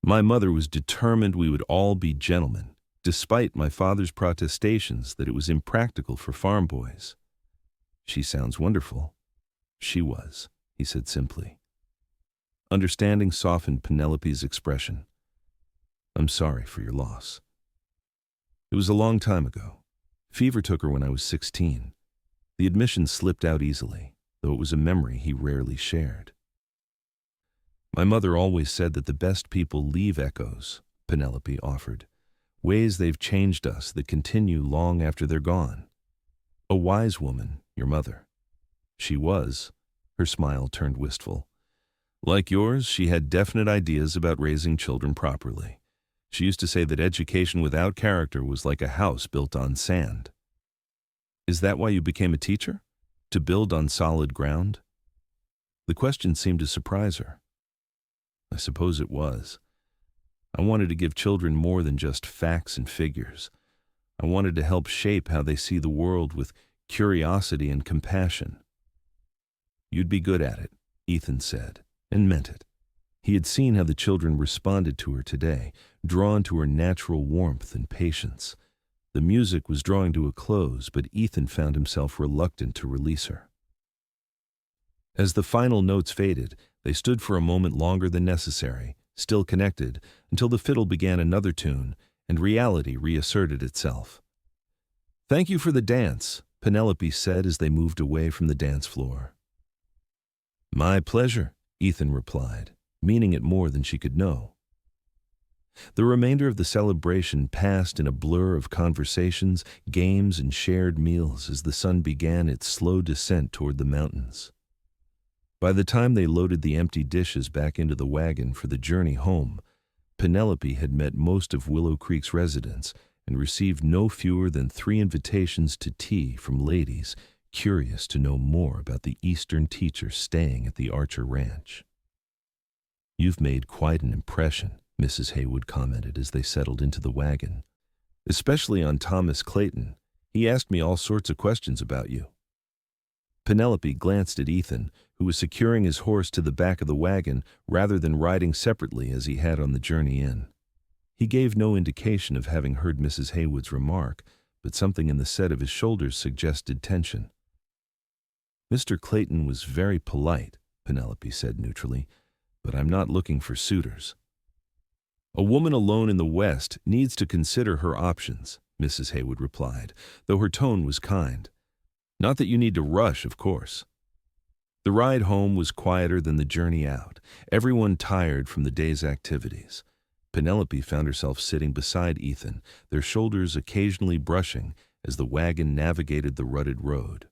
"My mother was determined we would all be gentlemen, despite my father's protestations that it was impractical for farm boys." "She sounds wonderful." "She was," he said simply. Understanding softened Penelope's expression. "I'm sorry for your loss." "It was a long time ago. Fever took her when I was 16. The admission slipped out easily, though it was a memory he rarely shared." "My mother always said that the best people leave echoes," Penelope offered. "Ways they've changed us that continue long after they're gone. A wise woman, your mother." "She was." Her smile turned wistful. "Like yours, she had definite ideas about raising children properly. She used to say that education without character was like a house built on sand." "Is that why you became a teacher? To build on solid ground?" The question seemed to surprise her. "I suppose it was. I wanted to give children more than just facts and figures. I wanted to help shape how they see the world with curiosity and compassion." "You'd be good at it," Ethan said, and meant it. He had seen how the children responded to her today, drawn to her natural warmth and patience. The music was drawing to a close, but Ethan found himself reluctant to release her. As the final notes faded, they stood for a moment longer than necessary, still connected, until the fiddle began another tune, and reality reasserted itself. "Thank you for the dance," Penelope said as they moved away from the dance floor. "My pleasure," Ethan replied, meaning it more than she could know. The remainder of the celebration passed in a blur of conversations, games, and shared meals as the sun began its slow descent toward the mountains. By the time they loaded the empty dishes back into the wagon for the journey home, Penelope had met most of Willow Creek's residents and received no fewer than 3 invitations to tea from ladies curious to know more about the Eastern teacher staying at the Archer Ranch. "You've made quite an impression," Mrs. Haywood commented as they settled into the wagon. "Especially on Thomas Clayton. He asked me all sorts of questions about you." Penelope glanced at Ethan, who was securing his horse to the back of the wagon rather than riding separately as he had on the journey in. He gave no indication of having heard Mrs. Haywood's remark, but something in the set of his shoulders suggested tension. "Mr. Clayton was very polite," Penelope said neutrally, "but I'm not looking for suitors." "A woman alone in the West needs to consider her options," Mrs. Haywood replied, though her tone was kind. "Not that you need to rush, of course." The ride home was quieter than the journey out, everyone tired from the day's activities. Penelope found herself sitting beside Ethan, their shoulders occasionally brushing as the wagon navigated the rutted road.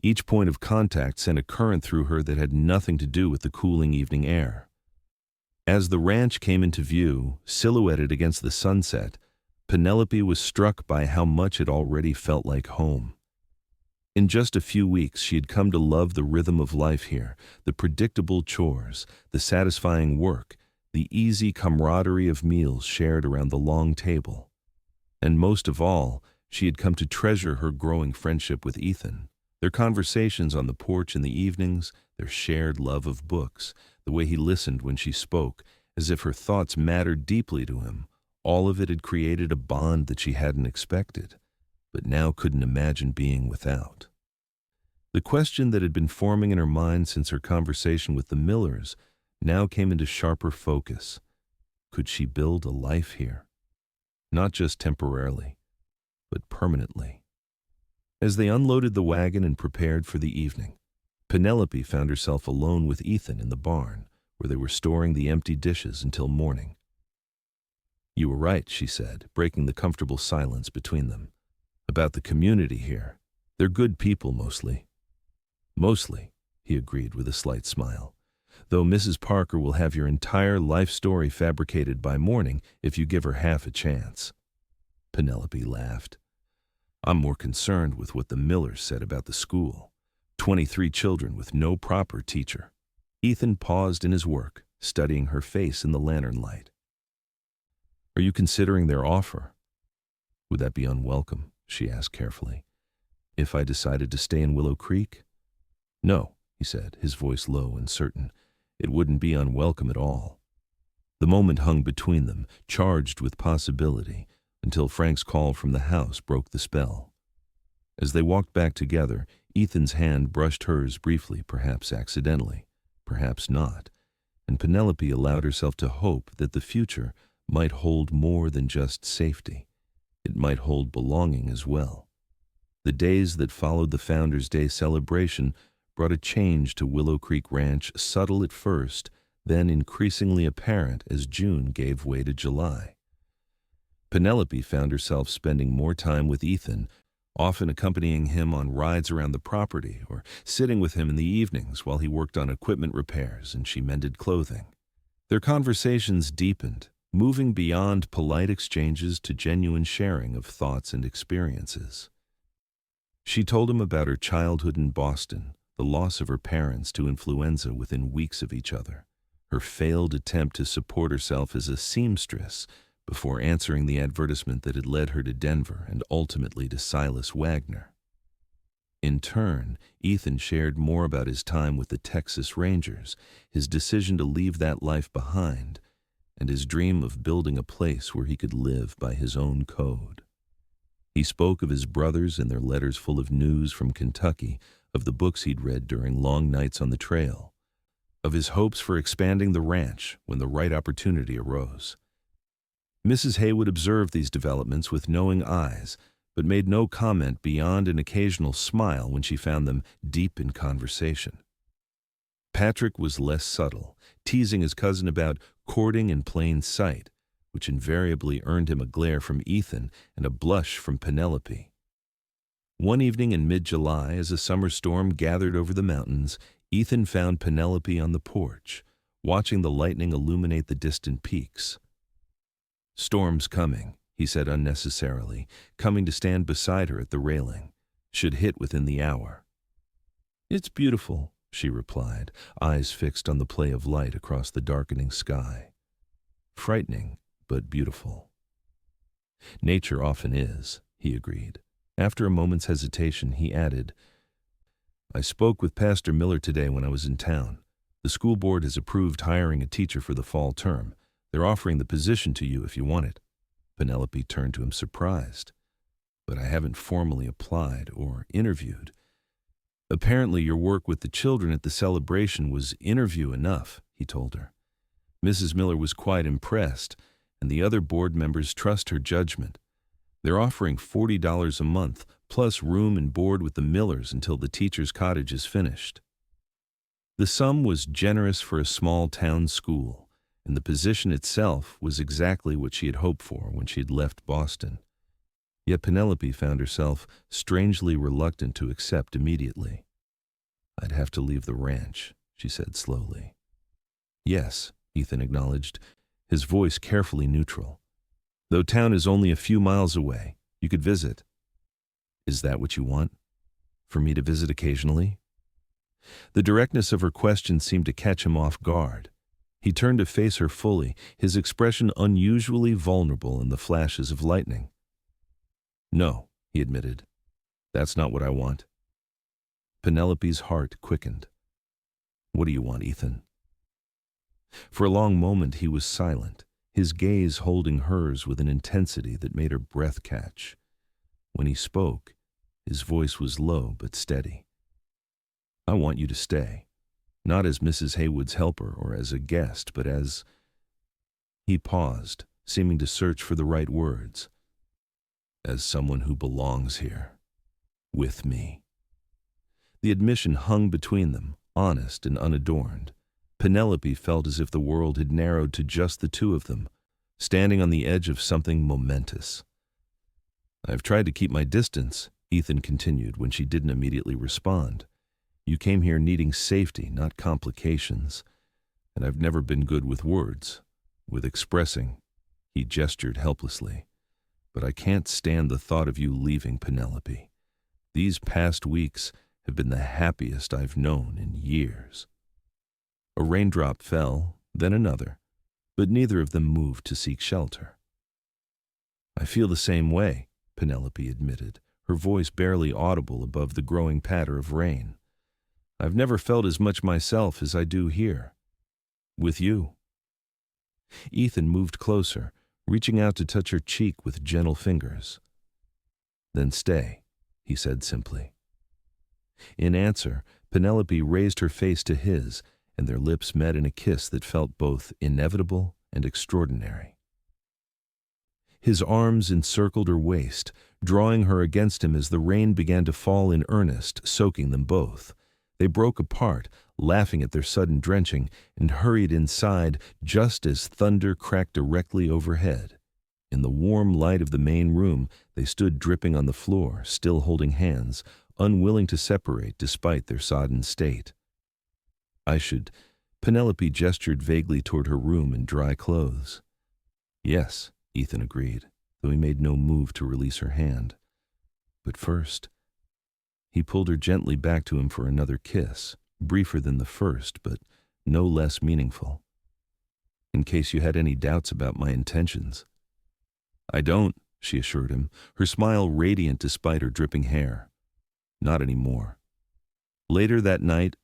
Each point of contact sent a current through her that had nothing to do with the cooling evening air. As the ranch came into view, silhouetted against the sunset, Penelope was struck by how much it already felt like home. In just a few weeks, she had come to love the rhythm of life here, the predictable chores, the satisfying work, the easy camaraderie of meals shared around the long table. And most of all, she had come to treasure her growing friendship with Ethan. Their conversations on the porch in the evenings, their shared love of books, the way he listened when she spoke, as if her thoughts mattered deeply to him, all of it had created a bond that she hadn't expected, but now couldn't imagine being without. The question that had been forming in her mind since her conversation with the Millers now came into sharper focus. Could she build a life here? Not just temporarily, but permanently. As they unloaded the wagon and prepared for the evening, Penelope found herself alone with Ethan in the barn, where they were storing the empty dishes until morning. "You were right," she said, breaking the comfortable silence between them. "About the community here. They're good people mostly." "Mostly," he agreed with a slight smile, "though Mrs. Parker will have your entire life story fabricated by morning if you give her half a chance." Penelope laughed. "I'm more concerned with what the Millers said about the school. 23 children with no proper teacher." Ethan paused in his work, studying her face in the lantern light. "Are you considering their offer?" "Would that be unwelcome?" she asked carefully. "If I decided to stay in Willow Creek?" "No," he said, his voice low and certain. "It wouldn't be unwelcome at all." The moment hung between them, charged with possibility, until Frank's call from the house broke the spell. As they walked back together, Ethan's hand brushed hers briefly, perhaps accidentally, perhaps not, and Penelope allowed herself to hope that the future might hold more than just safety. It might hold belonging as well. The days that followed the Founders' Day celebration brought a change to Willow Creek Ranch, subtle at first, then increasingly apparent as June gave way to July. Penelope found herself spending more time with Ethan, often accompanying him on rides around the property or sitting with him in the evenings while he worked on equipment repairs and she mended clothing. Their conversations deepened, moving beyond polite exchanges to genuine sharing of thoughts and experiences. She told him about her childhood in Boston, the loss of her parents to influenza within weeks of each other, her failed attempt to support herself as a seamstress before answering the advertisement that had led her to Denver and ultimately to Silas Wagner. In turn, Ethan shared more about his time with the Texas Rangers, his decision to leave that life behind, and his dream of building a place where he could live by his own code. He spoke of his brothers and their letters full of news from Kentucky, of the books he'd read during long nights on the trail, of his hopes for expanding the ranch when the right opportunity arose. Mrs. Haywood observed these developments with knowing eyes, but made no comment beyond an occasional smile when she found them deep in conversation. Patrick was less subtle, teasing his cousin about courting in plain sight, which invariably earned him a glare from Ethan and a blush from Penelope. One evening in mid-July, as a summer storm gathered over the mountains, Ethan found Penelope on the porch, watching the lightning illuminate the distant peaks. "Storm's coming," he said unnecessarily, coming to stand beside her at the railing. "Should hit within the hour." "It's beautiful," she replied, eyes fixed on the play of light across the darkening sky. "Frightening, but beautiful." "Nature often is," he agreed. After a moment's hesitation, he added, "I spoke with Pastor Miller today when I was in town. The school board has approved hiring a teacher for the fall term. They're offering the position to you if you want it." Penelope turned to him surprised. "But I haven't formally applied or interviewed." "Apparently your work with the children at the celebration was interview enough," he told her. "Mrs. Miller was quite impressed, and the other board members trust her judgment. They're offering $40 a month, plus room and board with the Millers until the teacher's cottage is finished." The sum was generous for a small town school, and the position itself was exactly what she had hoped for when she had left Boston. Yet Penelope found herself strangely reluctant to accept immediately. "I'd have to leave the ranch," she said slowly. "Yes," Ethan acknowledged, his voice carefully neutral. "Though town is only a few miles away, you could visit." "Is that what you want? For me to visit occasionally?" The directness of her question seemed to catch him off guard. He turned to face her fully, his expression unusually vulnerable in the flashes of lightning. "No," he admitted. "That's not what I want." Penelope's heart quickened. "What do you want, Ethan?" For a long moment he was silent, his gaze holding hers with an intensity that made her breath catch. When he spoke, his voice was low but steady. "I want you to stay, not as Mrs. Haywood's helper or as a guest, but as—" He paused, seeming to search for the right words. "As someone who belongs here, with me." The admission hung between them, honest and unadorned. Penelope felt as if the world had narrowed to just the two of them, standing on the edge of something momentous. "I've tried to keep my distance," Ethan continued when she didn't immediately respond. "You came here needing safety, not complications. And I've never been good with words, with expressing." He gestured helplessly. "But I can't stand the thought of you leaving, Penelope. These past weeks have been the happiest I've known in years." A raindrop fell, then another, but neither of them moved to seek shelter. "I feel the same way," Penelope admitted, her voice barely audible above the growing patter of rain. "I've never felt as much myself as I do here. With you." Ethan moved closer, reaching out to touch her cheek with gentle fingers. "Then stay," he said simply. In answer, Penelope raised her face to his, and their lips met in a kiss that felt both inevitable and extraordinary. His arms encircled her waist, drawing her against him as the rain began to fall in earnest, soaking them both. They broke apart, laughing at their sudden drenching, and hurried inside just as thunder cracked directly overhead. In the warm light of the main room, they stood dripping on the floor, still holding hands, unwilling to separate despite their sodden state. Penelope gestured vaguely toward her room in dry clothes. "Yes," Ethan agreed, though he made no move to release her hand. "But first—" He pulled her gently back to him for another kiss, briefer than the first, but no less meaningful. "In case you had any doubts about my intentions." "I don't," she assured him, her smile radiant despite her dripping hair. "Not anymore." Later that night,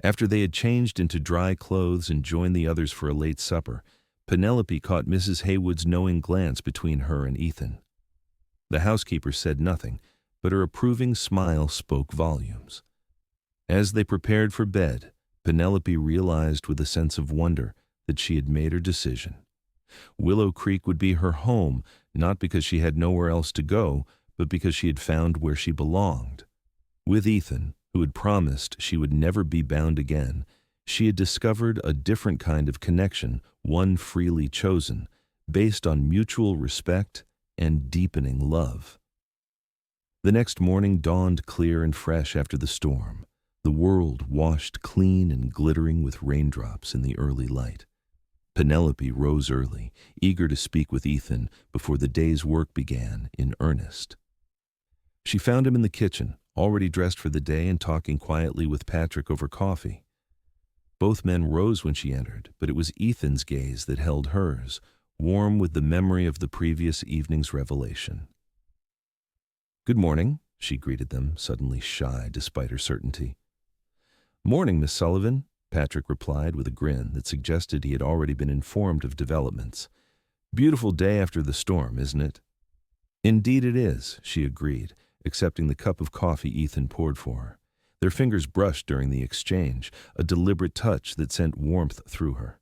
after they had changed into dry clothes and joined the others for a late supper, Penelope caught Mrs. Haywood's knowing glance between her and Ethan. The housekeeper said nothing, but her approving smile spoke volumes. As they prepared for bed, Penelope realized with a sense of wonder that she had made her decision. Willow Creek would be her home, not because she had nowhere else to go, but because she had found where she belonged. With Ethan, who had promised she would never be bound again, she had discovered a different kind of connection, one freely chosen, based on mutual respect and deepening love. The next morning dawned clear and fresh after the storm, the world washed clean and glittering with raindrops in the early light. Penelope rose early, eager to speak with Ethan before the day's work began in earnest. She found him in the kitchen, already dressed for the day and talking quietly with Patrick over coffee. Both men rose when she entered, but it was Ethan's gaze that held hers, warm with the memory of the previous evening's revelation. "Good morning," she greeted them, suddenly shy despite her certainty. "Morning, Miss Sullivan," Patrick replied with a grin that suggested he had already been informed of developments. "Beautiful day after the storm, isn't it?" "Indeed it is," she agreed, accepting the cup of coffee Ethan poured for her. Their fingers brushed during the exchange, a deliberate touch that sent warmth through her.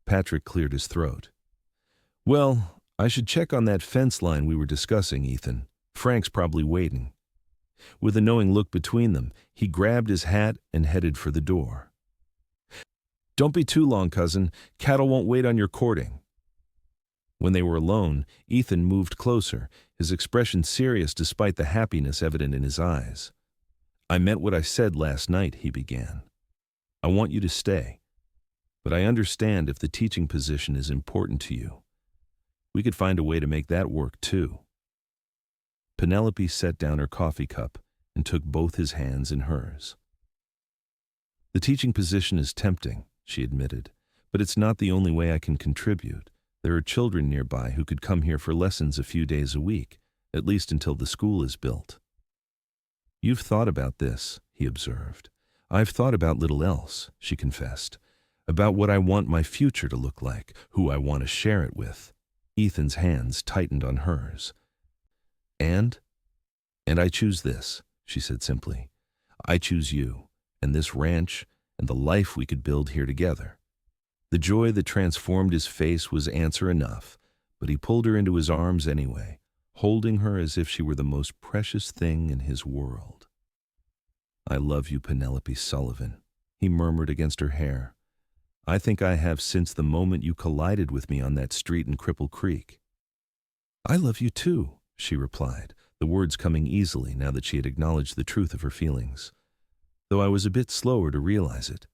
Patrick cleared his throat. "Well, I should check on that fence line we were discussing, Ethan. Frank's probably waiting." With a knowing look between them, he grabbed his hat and headed for the door. "Don't be too long, cousin. Cattle won't wait on your courting." When they were alone, Ethan moved closer, his expression serious despite the happiness evident in his eyes. "I meant what I said last night," he began. "I want you to stay. But I understand if the teaching position is important to you. We could find a way to make that work, too." Penelope set down her coffee cup and took both his hands in hers. "The teaching position is tempting," she admitted, "but it's not the only way I can contribute. There are children nearby who could come here for lessons a few days a week, at least until the school is built." "You've thought about this," he observed. "I've thought about little else," she confessed. "About what I want my future to look like, who I want to share it with." Ethan's hands tightened on hers. And I choose this," she said simply. "I choose you, and this ranch, and the life we could build here together." The joy that transformed his face was answer enough, but he pulled her into his arms anyway, holding her as if she were the most precious thing in his world. "I love you, Penelope Sullivan," he murmured against her hair. "I think I have since the moment you collided with me on that street in Cripple Creek." "I love you too," she replied, the words coming easily now that she had acknowledged the truth of her feelings, though I was a bit slower to realize it.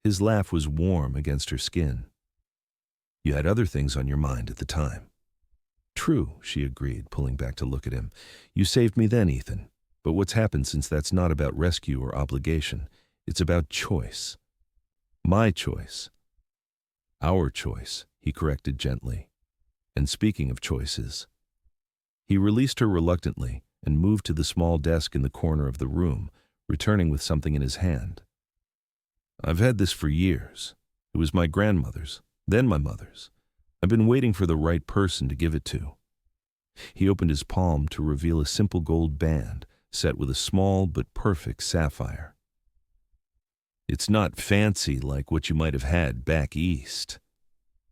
His laugh was warm against her skin. "You had other things on your mind at the time." "True," she agreed, pulling back to look at him. "You saved me then, Ethan. But what's happened since that's not about rescue or obligation. It's about choice. My choice." "Our choice," he corrected gently. "And speaking of choices." He released her reluctantly and moved to the small desk in the corner of the room, returning with something in his hand. "I've had this for years. It was my grandmother's, then my mother's. I've been waiting for the right person to give it to." He opened his palm to reveal a simple gold band set with a small but perfect sapphire. "It's not fancy like what you might have had back east."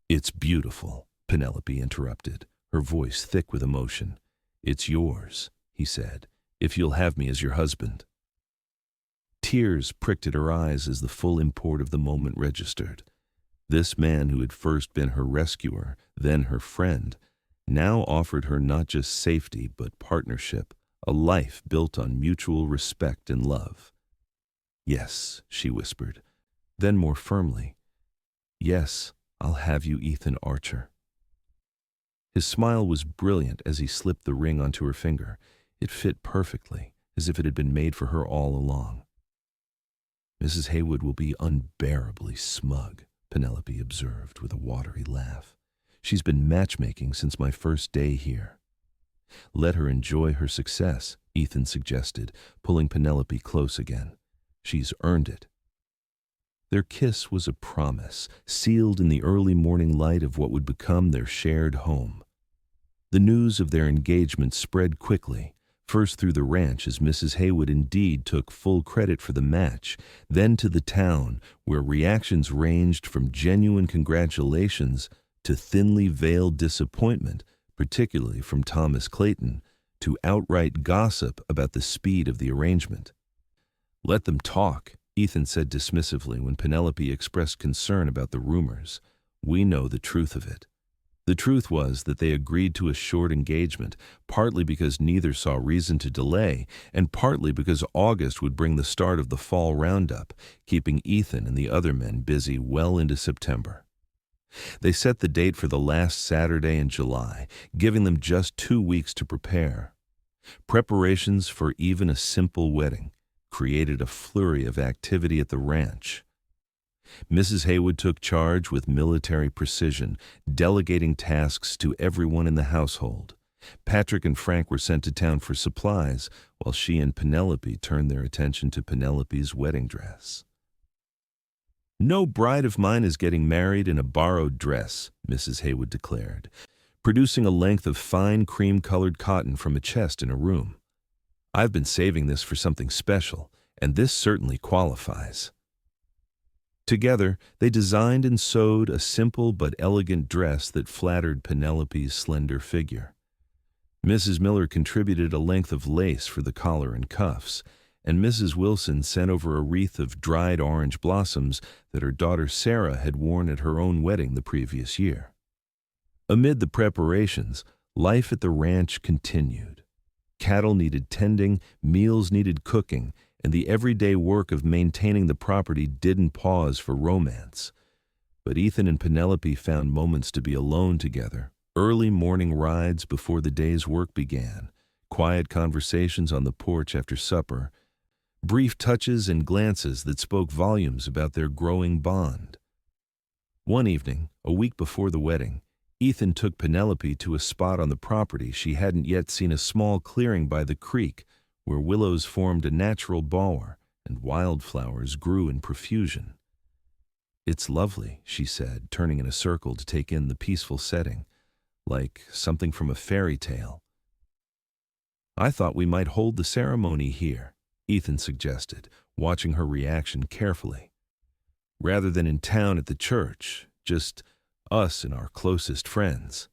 "It's beautiful," Penelope interrupted, her voice thick with emotion. "It's yours," he said, "if you'll have me as your husband." Tears pricked at her eyes as the full import of the moment registered. This man who had first been her rescuer, then her friend, now offered her not just safety but partnership, a life built on mutual respect and love. "Yes," she whispered, then more firmly, "Yes, I'll have you, Ethan Archer." His smile was brilliant as he slipped the ring onto her finger. It fit perfectly, as if it had been made for her all along. "Mrs. Haywood will be unbearably smug," Penelope observed with a watery laugh. "She's been matchmaking since my first day here." "Let her enjoy her success," Ethan suggested, pulling Penelope close again. "She's earned it." Their kiss was a promise, sealed in the early morning light of what would become their shared home. The news of their engagement spread quickly, first through the ranch as Mrs. Haywood indeed took full credit for the match, then to the town, where reactions ranged from genuine congratulations to thinly veiled disappointment, particularly from Thomas Clayton, to outright gossip about the speed of the arrangement. "Let them talk," Ethan said dismissively when Penelope expressed concern about the rumors. "We know the truth of it." The truth was that they agreed to a short engagement, partly because neither saw reason to delay, and partly because August would bring the start of the fall roundup, keeping Ethan and the other men busy well into September. They set the date for the last Saturday in July, giving them just 2 weeks to prepare. Preparations for even a simple wedding created a flurry of activity at the ranch. Mrs. Haywood took charge with military precision, delegating tasks to everyone in the household. Patrick and Frank were sent to town for supplies, while she and Penelope turned their attention to Penelope's wedding dress. "No bride of mine is getting married in a borrowed dress," Mrs. Haywood declared, producing a length of fine cream-colored cotton from a chest in a room. "I've been saving this for something special, and this certainly qualifies." Together, they designed and sewed a simple but elegant dress that flattered Penelope's slender figure. Mrs. Miller contributed a length of lace for the collar and cuffs, and Mrs. Wilson sent over a wreath of dried orange blossoms that her daughter Sarah had worn at her own wedding the previous year. Amid the preparations, life at the ranch continued. Cattle needed tending, meals needed cooking, and the everyday work of maintaining the property didn't pause for romance. But Ethan and Penelope found moments to be alone together, early morning rides before the day's work began, quiet conversations on the porch after supper, brief touches and glances that spoke volumes about their growing bond. One evening, a week before the wedding, Ethan took Penelope to a spot on the property she hadn't yet seen, a small clearing by the creek, where willows formed a natural bower and wildflowers grew in profusion. "It's lovely," she said, turning in a circle to take in the peaceful setting, "like something from a fairy tale." "I thought we might hold the ceremony here," Ethan suggested, watching her reaction carefully. "Rather than in town at the church, just us and our closest friends."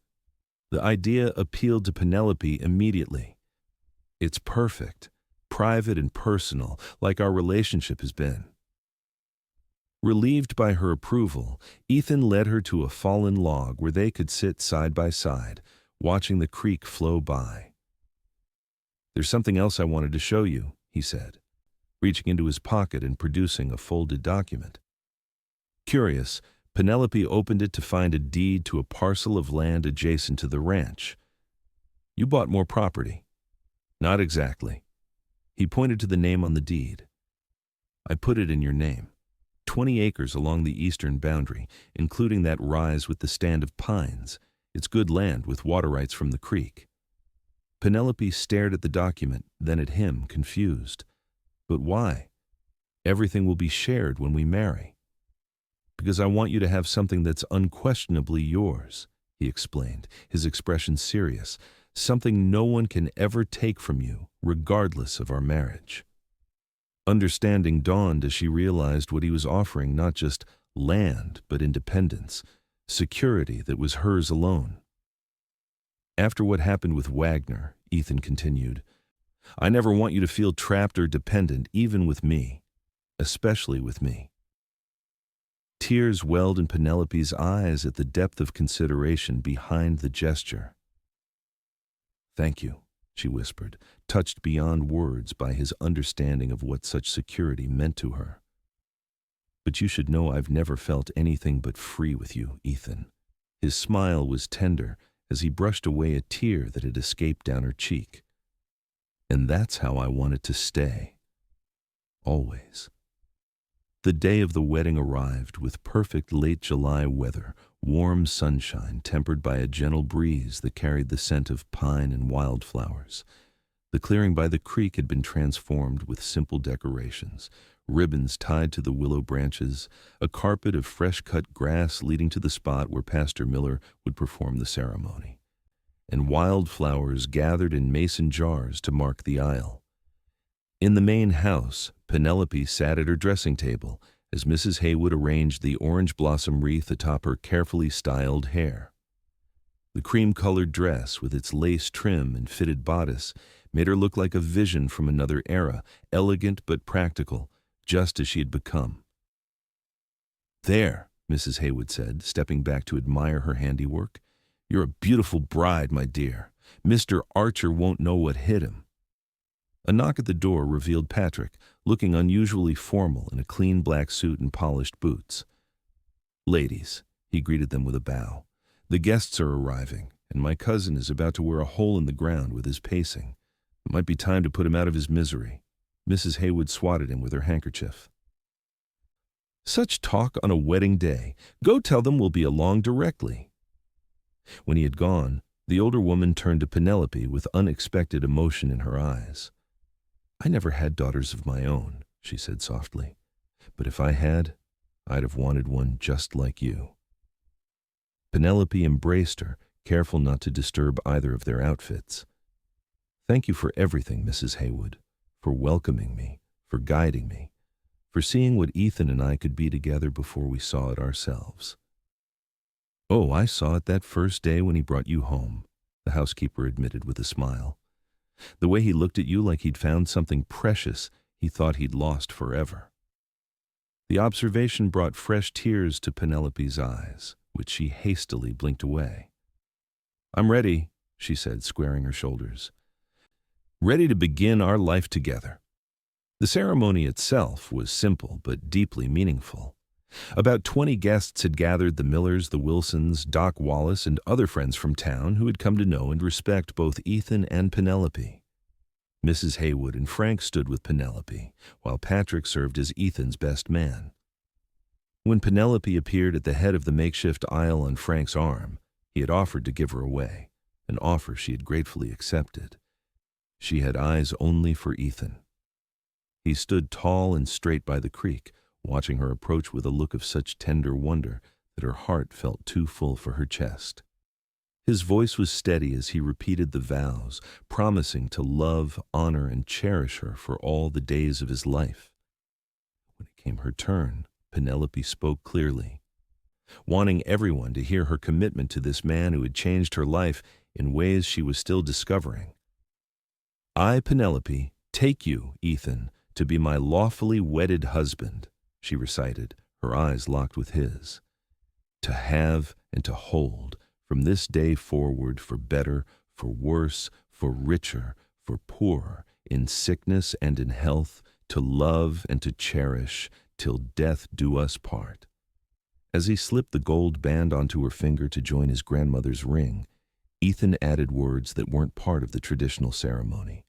The idea appealed to Penelope immediately. "It's perfect, private and personal, like our relationship has been." Relieved by her approval, Ethan led her to a fallen log where they could sit side by side, watching the creek flow by. "There's something else I wanted to show you," he said, reaching into his pocket and producing a folded document. Curious, Penelope opened it to find a deed to a parcel of land adjacent to the ranch. "You bought more property." "Not exactly." He pointed to the name on the deed. "I put it in your name. 20 acres along the eastern boundary, including that rise with the stand of pines. It's good land with water rights from the creek." Penelope stared at the document, then at him, confused. "But why? Everything will be shared when we marry." "Because I want you to have something that's unquestionably yours," he explained, his expression serious. "Something no one can ever take from you, regardless of our marriage." Understanding dawned as she realized what he was offering: not just land, but independence, security that was hers alone. "After what happened with Wagner," Ethan continued, "I never want you to feel trapped or dependent, even with me, especially with me." Tears welled in Penelope's eyes at the depth of consideration behind the gesture. "Thank you," she whispered, touched beyond words by his understanding of what such security meant to her. "But you should know I've never felt anything but free with you, Ethan." His smile was tender as he brushed away a tear that had escaped down her cheek. "And that's how I want it to stay. Always." The day of the wedding arrived with perfect late July weather, warm sunshine tempered by a gentle breeze that carried the scent of pine and wildflowers. The clearing by the creek had been transformed with simple decorations, ribbons tied to the willow branches, a carpet of fresh-cut grass leading to the spot where Pastor Miller would perform the ceremony. and wildflowers gathered in mason jars to mark the aisle. In the main house, Penelope sat at her dressing table as Mrs. Haywood arranged the orange blossom wreath atop her carefully styled hair. The cream-colored dress, with its lace trim and fitted bodice, made her look like a vision from another era, elegant but practical, just as she had become. "There," Mrs. Haywood said, stepping back to admire her handiwork. "You're a beautiful bride, my dear. Mr. Archer won't know what hit him." A knock at the door revealed Patrick, looking unusually formal in a clean black suit and polished boots. "Ladies," he greeted them with a bow, "the guests are arriving, and my cousin is about to wear a hole in the ground with his pacing. It might be time to put him out of his misery." Mrs. Haywood swatted him with her handkerchief. "Such talk on a wedding day. Go tell them we'll be along directly." When he had gone, the older woman turned to Penelope with unexpected emotion in her eyes. "I never had daughters of my own," she said softly, "but if I had, I'd have wanted one just like you." Penelope embraced her, careful not to disturb either of their outfits. "Thank you for everything, Mrs. Haywood, for welcoming me, for guiding me, for seeing what Ethan and I could be together before we saw it ourselves." "Oh, I saw it that first day when he brought you home," the housekeeper admitted with a smile. "The way he looked at you like he'd found something precious he thought he'd lost forever." The observation brought fresh tears to Penelope's eyes, which she hastily blinked away. "I'm ready," she said, squaring her shoulders. "Ready to begin our life together." The ceremony itself was simple but deeply meaningful. About 20 guests had gathered: the Millers, the Wilsons, Doc Wallace, and other friends from town who had come to know and respect both Ethan and Penelope. Mrs. Haywood and Frank stood with Penelope, while Patrick served as Ethan's best man. When Penelope appeared at the head of the makeshift aisle on Frank's arm, he had offered to give her away, an offer she had gratefully accepted. She had eyes only for Ethan. He stood tall and straight by the creek, watching her approach with a look of such tender wonder that her heart felt too full for her chest. His voice was steady as he repeated the vows, promising to love, honor, and cherish her for all the days of his life. When it came her turn, Penelope spoke clearly, wanting everyone to hear her commitment to this man who had changed her life in ways she was still discovering. "I, Penelope, take you, Ethan, to be my lawfully wedded husband," she recited, her eyes locked with his. "To have and to hold, from this day forward, for better, for worse, for richer, for poorer, in sickness and in health, to love and to cherish, till death do us part." As he slipped the gold band onto her finger to join his grandmother's ring, Ethan added words that weren't part of the traditional ceremony.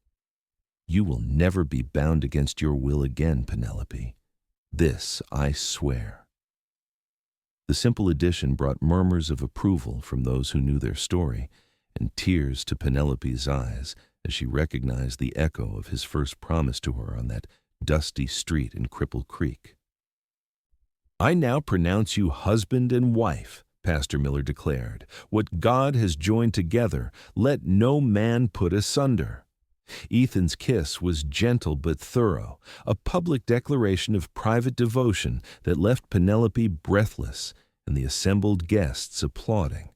"You will never be bound against your will again, Penelope. This I swear." The simple addition brought murmurs of approval from those who knew their story, and tears to Penelope's eyes as she recognized the echo of his first promise to her on that dusty street in Cripple Creek. "I now pronounce you husband and wife," Pastor Miller declared. "What God has joined together, let no man put asunder." Ethan's kiss was gentle but thorough, a public declaration of private devotion that left Penelope breathless and the assembled guests applauding.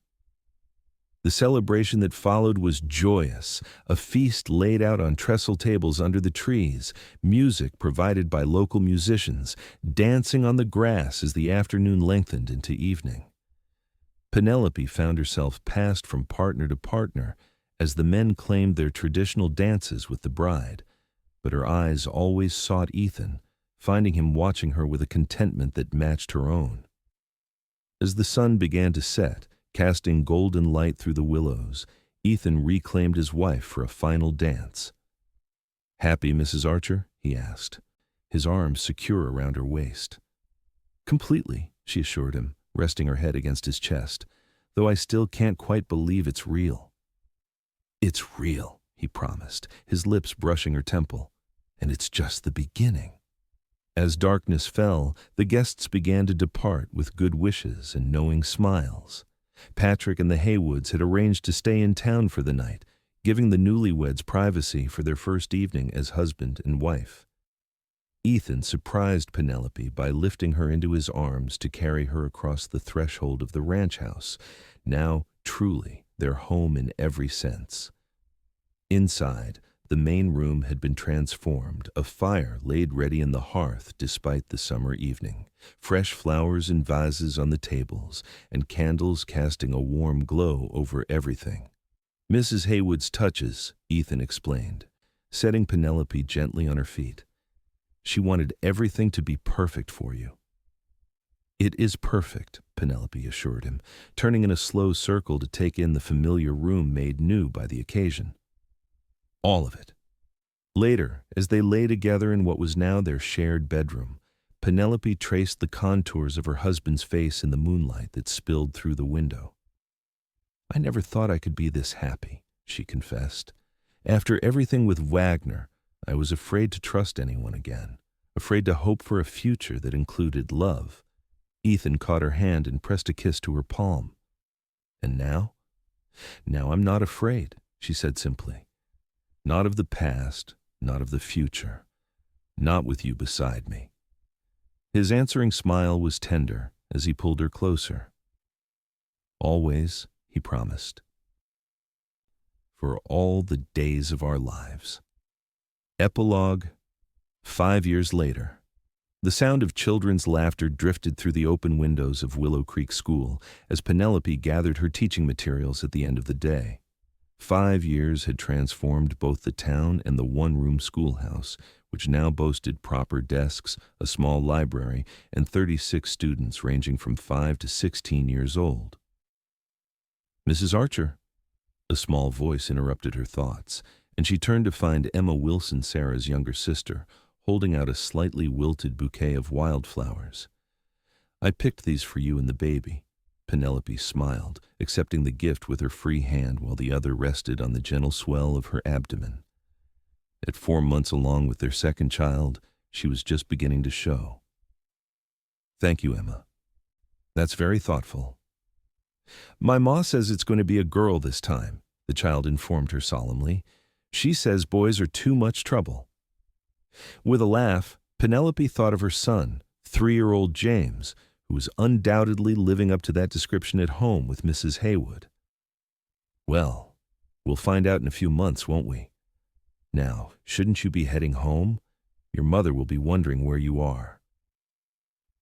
The celebration that followed was joyous, a feast laid out on trestle tables under the trees, music provided by local musicians, dancing on the grass as the afternoon lengthened into evening. Penelope found herself passed from partner to partner as the men claimed their traditional dances with the bride, but her eyes always sought Ethan, finding him watching her with a contentment that matched her own. As the sun began to set, casting golden light through the willows, Ethan reclaimed his wife for a final dance. "Happy, Mrs. Archer?" he asked, his arms secure around her waist. "Completely," she assured him, resting her head against his chest, "though I still can't quite believe it's real." "It's real," he promised, his lips brushing her temple, "and it's just the beginning." As darkness fell, the guests began to depart with good wishes and knowing smiles. Patrick and the Haywoods had arranged to stay in town for the night, giving the newlyweds privacy for their first evening as husband and wife. Ethan surprised Penelope by lifting her into his arms to carry her across the threshold of the ranch house, now truly their home in every sense. Inside, the main room had been transformed, a fire laid ready in the hearth despite the summer evening, fresh flowers in vases on the tables, and candles casting a warm glow over everything. Mrs. Haywood's touches, Ethan explained, setting Penelope gently on her feet. She wanted everything to be perfect for you. It is perfect, Penelope assured him, turning in a slow circle to take in the familiar room made new by the occasion. All of it. Later, as they lay together in what was now their shared bedroom, Penelope traced the contours of her husband's face in the moonlight that spilled through the window. I never thought I could be this happy, she confessed. After everything with Wagner, I was afraid to trust anyone again, afraid to hope for a future that included love. Ethan caught her hand and pressed a kiss to her palm. And now? Now I'm not afraid, she said simply. Not of the past, not of the future, not with you beside me. His answering smile was tender as he pulled her closer. Always, he promised. For all the days of our lives. Epilogue, 5 years later. The sound of children's laughter drifted through the open windows of Willow Creek School as Penelope gathered her teaching materials at the end of the day. 5 years had transformed both the town and the one-room schoolhouse, which now boasted proper desks, a small library, and 36 students ranging from 5 to 16 years old. Mrs. Archer, a small voice interrupted her thoughts, and she turned to find Emma Wilson, Sarah's younger sister, holding out a slightly wilted bouquet of wildflowers. I picked these for you and the baby. Penelope smiled, accepting the gift with her free hand while the other rested on the gentle swell of her abdomen. At 4 months along with their second child, she was just beginning to show. Thank you, Emma. That's very thoughtful. My ma says it's going to be a girl this time, the child informed her solemnly. She says boys are too much trouble. With a laugh, Penelope thought of her son, 3-year-old James, who was undoubtedly living up to that description at home with Mrs. Haywood. Well, we'll find out in a few months, won't we? Now, shouldn't you be heading home? Your mother will be wondering where you are.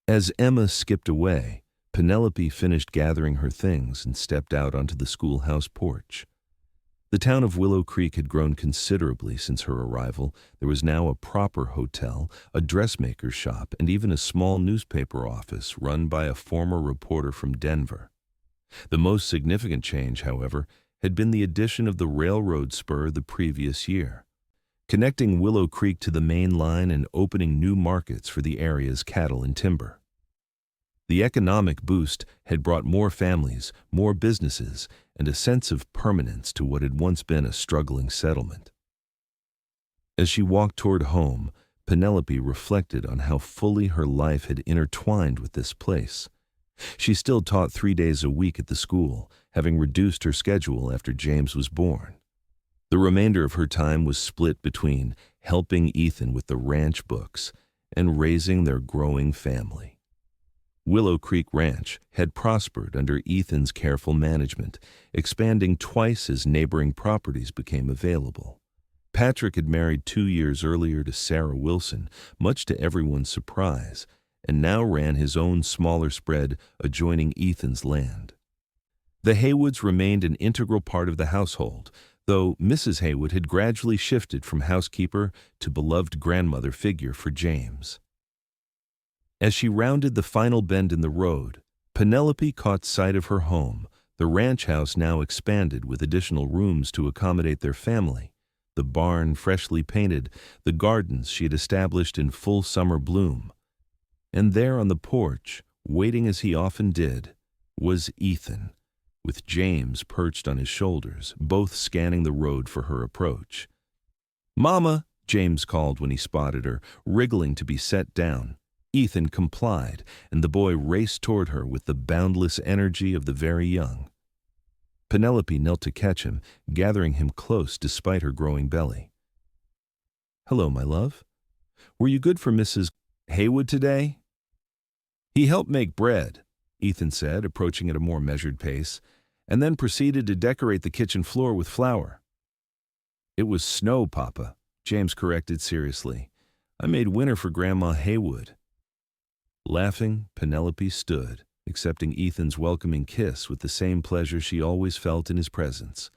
As Emma skipped away, Penelope finished gathering her things and stepped out onto the schoolhouse porch. The town of Willow Creek had grown considerably since her arrival. There was now a proper hotel, a dressmaker's shop, and even a small newspaper office run by a former reporter from Denver. The most significant change, however, had been the addition of the railroad spur the previous year, connecting Willow Creek to the main line and opening new markets for the area's cattle and timber. The economic boost had brought more families, more businesses, and a sense of permanence to what had once been a struggling settlement. As she walked toward home, Penelope reflected on how fully her life had intertwined with this place. She still taught 3 days a week at the school, having reduced her schedule after James was born. The remainder of her time was split between helping Ethan with the ranch books and raising their growing family. Willow Creek Ranch had prospered under Ethan's careful management, expanding twice as neighboring properties became available. Patrick had married 2 years earlier to Sarah Wilson, much to everyone's surprise, and now ran his own smaller spread adjoining Ethan's land. The Haywoods remained an integral part of the household, though Mrs. Haywood had gradually shifted from housekeeper to beloved grandmother figure for James. As she rounded the final bend in the road, Penelope caught sight of her home, the ranch house now expanded with additional rooms to accommodate their family, the barn freshly painted, the gardens she had established in full summer bloom. And there on the porch, waiting as he often did, was Ethan, with James perched on his shoulders, both scanning the road for her approach. "Mama," James called when he spotted her, wriggling to be set down. Ethan complied, and the boy raced toward her with the boundless energy of the very young. Penelope knelt to catch him, gathering him close despite her growing belly. "Hello, my love. Were you good for Mrs. Haywood today?" "He helped make bread," Ethan said, approaching at a more measured pace, and then proceeded to decorate the kitchen floor with flour. "It was snow, Papa," James corrected seriously. "I made winter for Grandma Haywood." Laughing, Penelope stood, accepting Ethan's welcoming kiss with the same pleasure she always felt in his presence.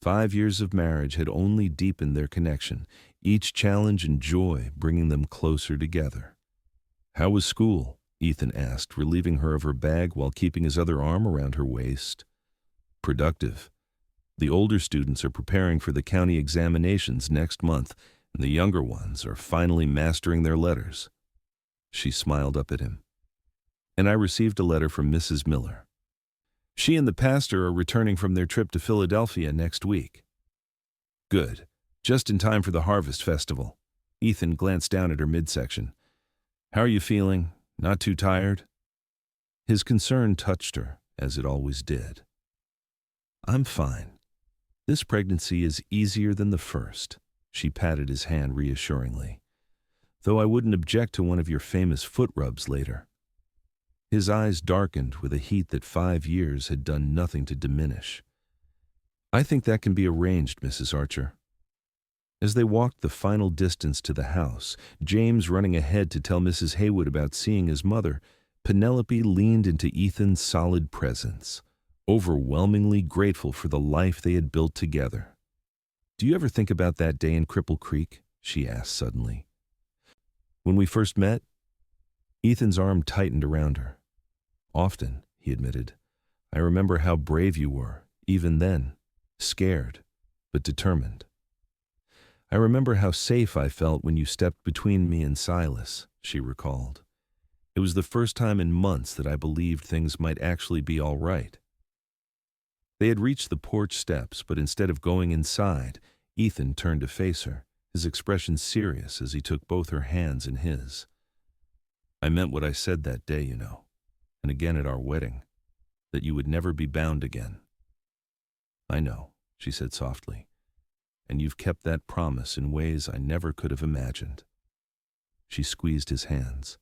5 years of marriage had only deepened their connection, each challenge and joy bringing them closer together. "How was school?" Ethan asked, relieving her of her bag while keeping his other arm around her waist. "Productive. The older students are preparing for the county examinations next month, and the younger ones are finally mastering their letters." She smiled up at him. "And I received a letter from Mrs. Miller. She and the pastor are returning from their trip to Philadelphia next week." "Good. Just in time for the Harvest Festival." Ethan glanced down at her midsection. "How are you feeling? Not too tired?" His concern touched her, as it always did. "I'm fine. This pregnancy is easier than the first." She patted his hand reassuringly. "Though I wouldn't object to one of your famous foot rubs later." His eyes darkened with a heat that 5 years had done nothing to diminish. "I think that can be arranged, Mrs. Archer." As they walked the final distance to the house, James running ahead to tell Mrs. Haywood about seeing his mother, Penelope leaned into Ethan's solid presence, overwhelmingly grateful for the life they had built together. "Do you ever think about that day in Cripple Creek?" she asked suddenly. "When we first met?" Ethan's arm tightened around her. "Often," he admitted. "I remember how brave you were, even then, scared, but determined. I remember how safe I felt when you stepped between me and Silas," she recalled. "It was the first time in months that I believed things might actually be all right." They had reached the porch steps, but instead of going inside, Ethan turned to face her, his expression serious as he took both her hands in his. "I meant what I said that day, you know, and again at our wedding, that you would never be bound again." "I know," she said softly, "and you've kept that promise in ways I never could have imagined." She squeezed his hands.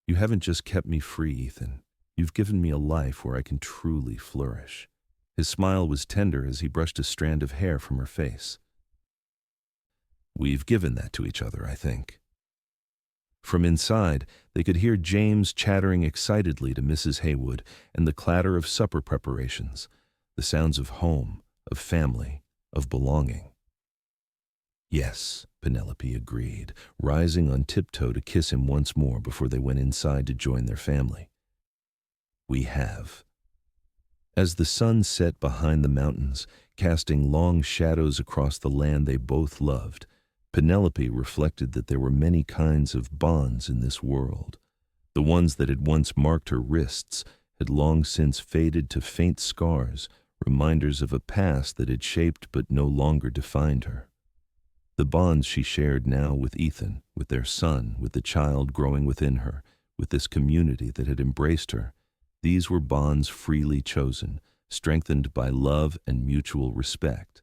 "You haven't just kept me free, Ethan. You've given me a life where I can truly flourish." His smile was tender as he brushed a strand of hair from her face. "We've given that to each other, I think." From inside, they could hear James chattering excitedly to Mrs. Haywood and the clatter of supper preparations, the sounds of home, of family, of belonging. "Yes," Penelope agreed, rising on tiptoe to kiss him once more before they went inside to join their family. "We have." As the sun set behind the mountains, casting long shadows across the land they both loved, Penelope reflected that there were many kinds of bonds in this world. The ones that had once marked her wrists had long since faded to faint scars, reminders of a past that had shaped but no longer defined her. The bonds she shared now with Ethan, with their son, with the child growing within her, with this community that had embraced her, these were bonds freely chosen, strengthened by love and mutual respect.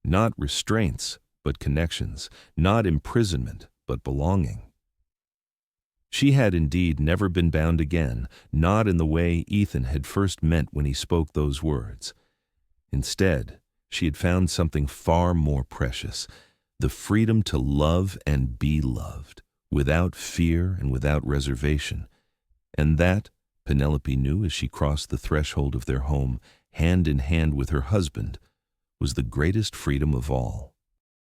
Not restraints, but connections, not imprisonment, but belonging. She had indeed never been bound again, not in the way Ethan had first meant when he spoke those words. Instead, she had found something far more precious, the freedom to love and be loved, without fear and without reservation. And that, Penelope knew as she crossed the threshold of their home, hand in hand with her husband, was the greatest freedom of all.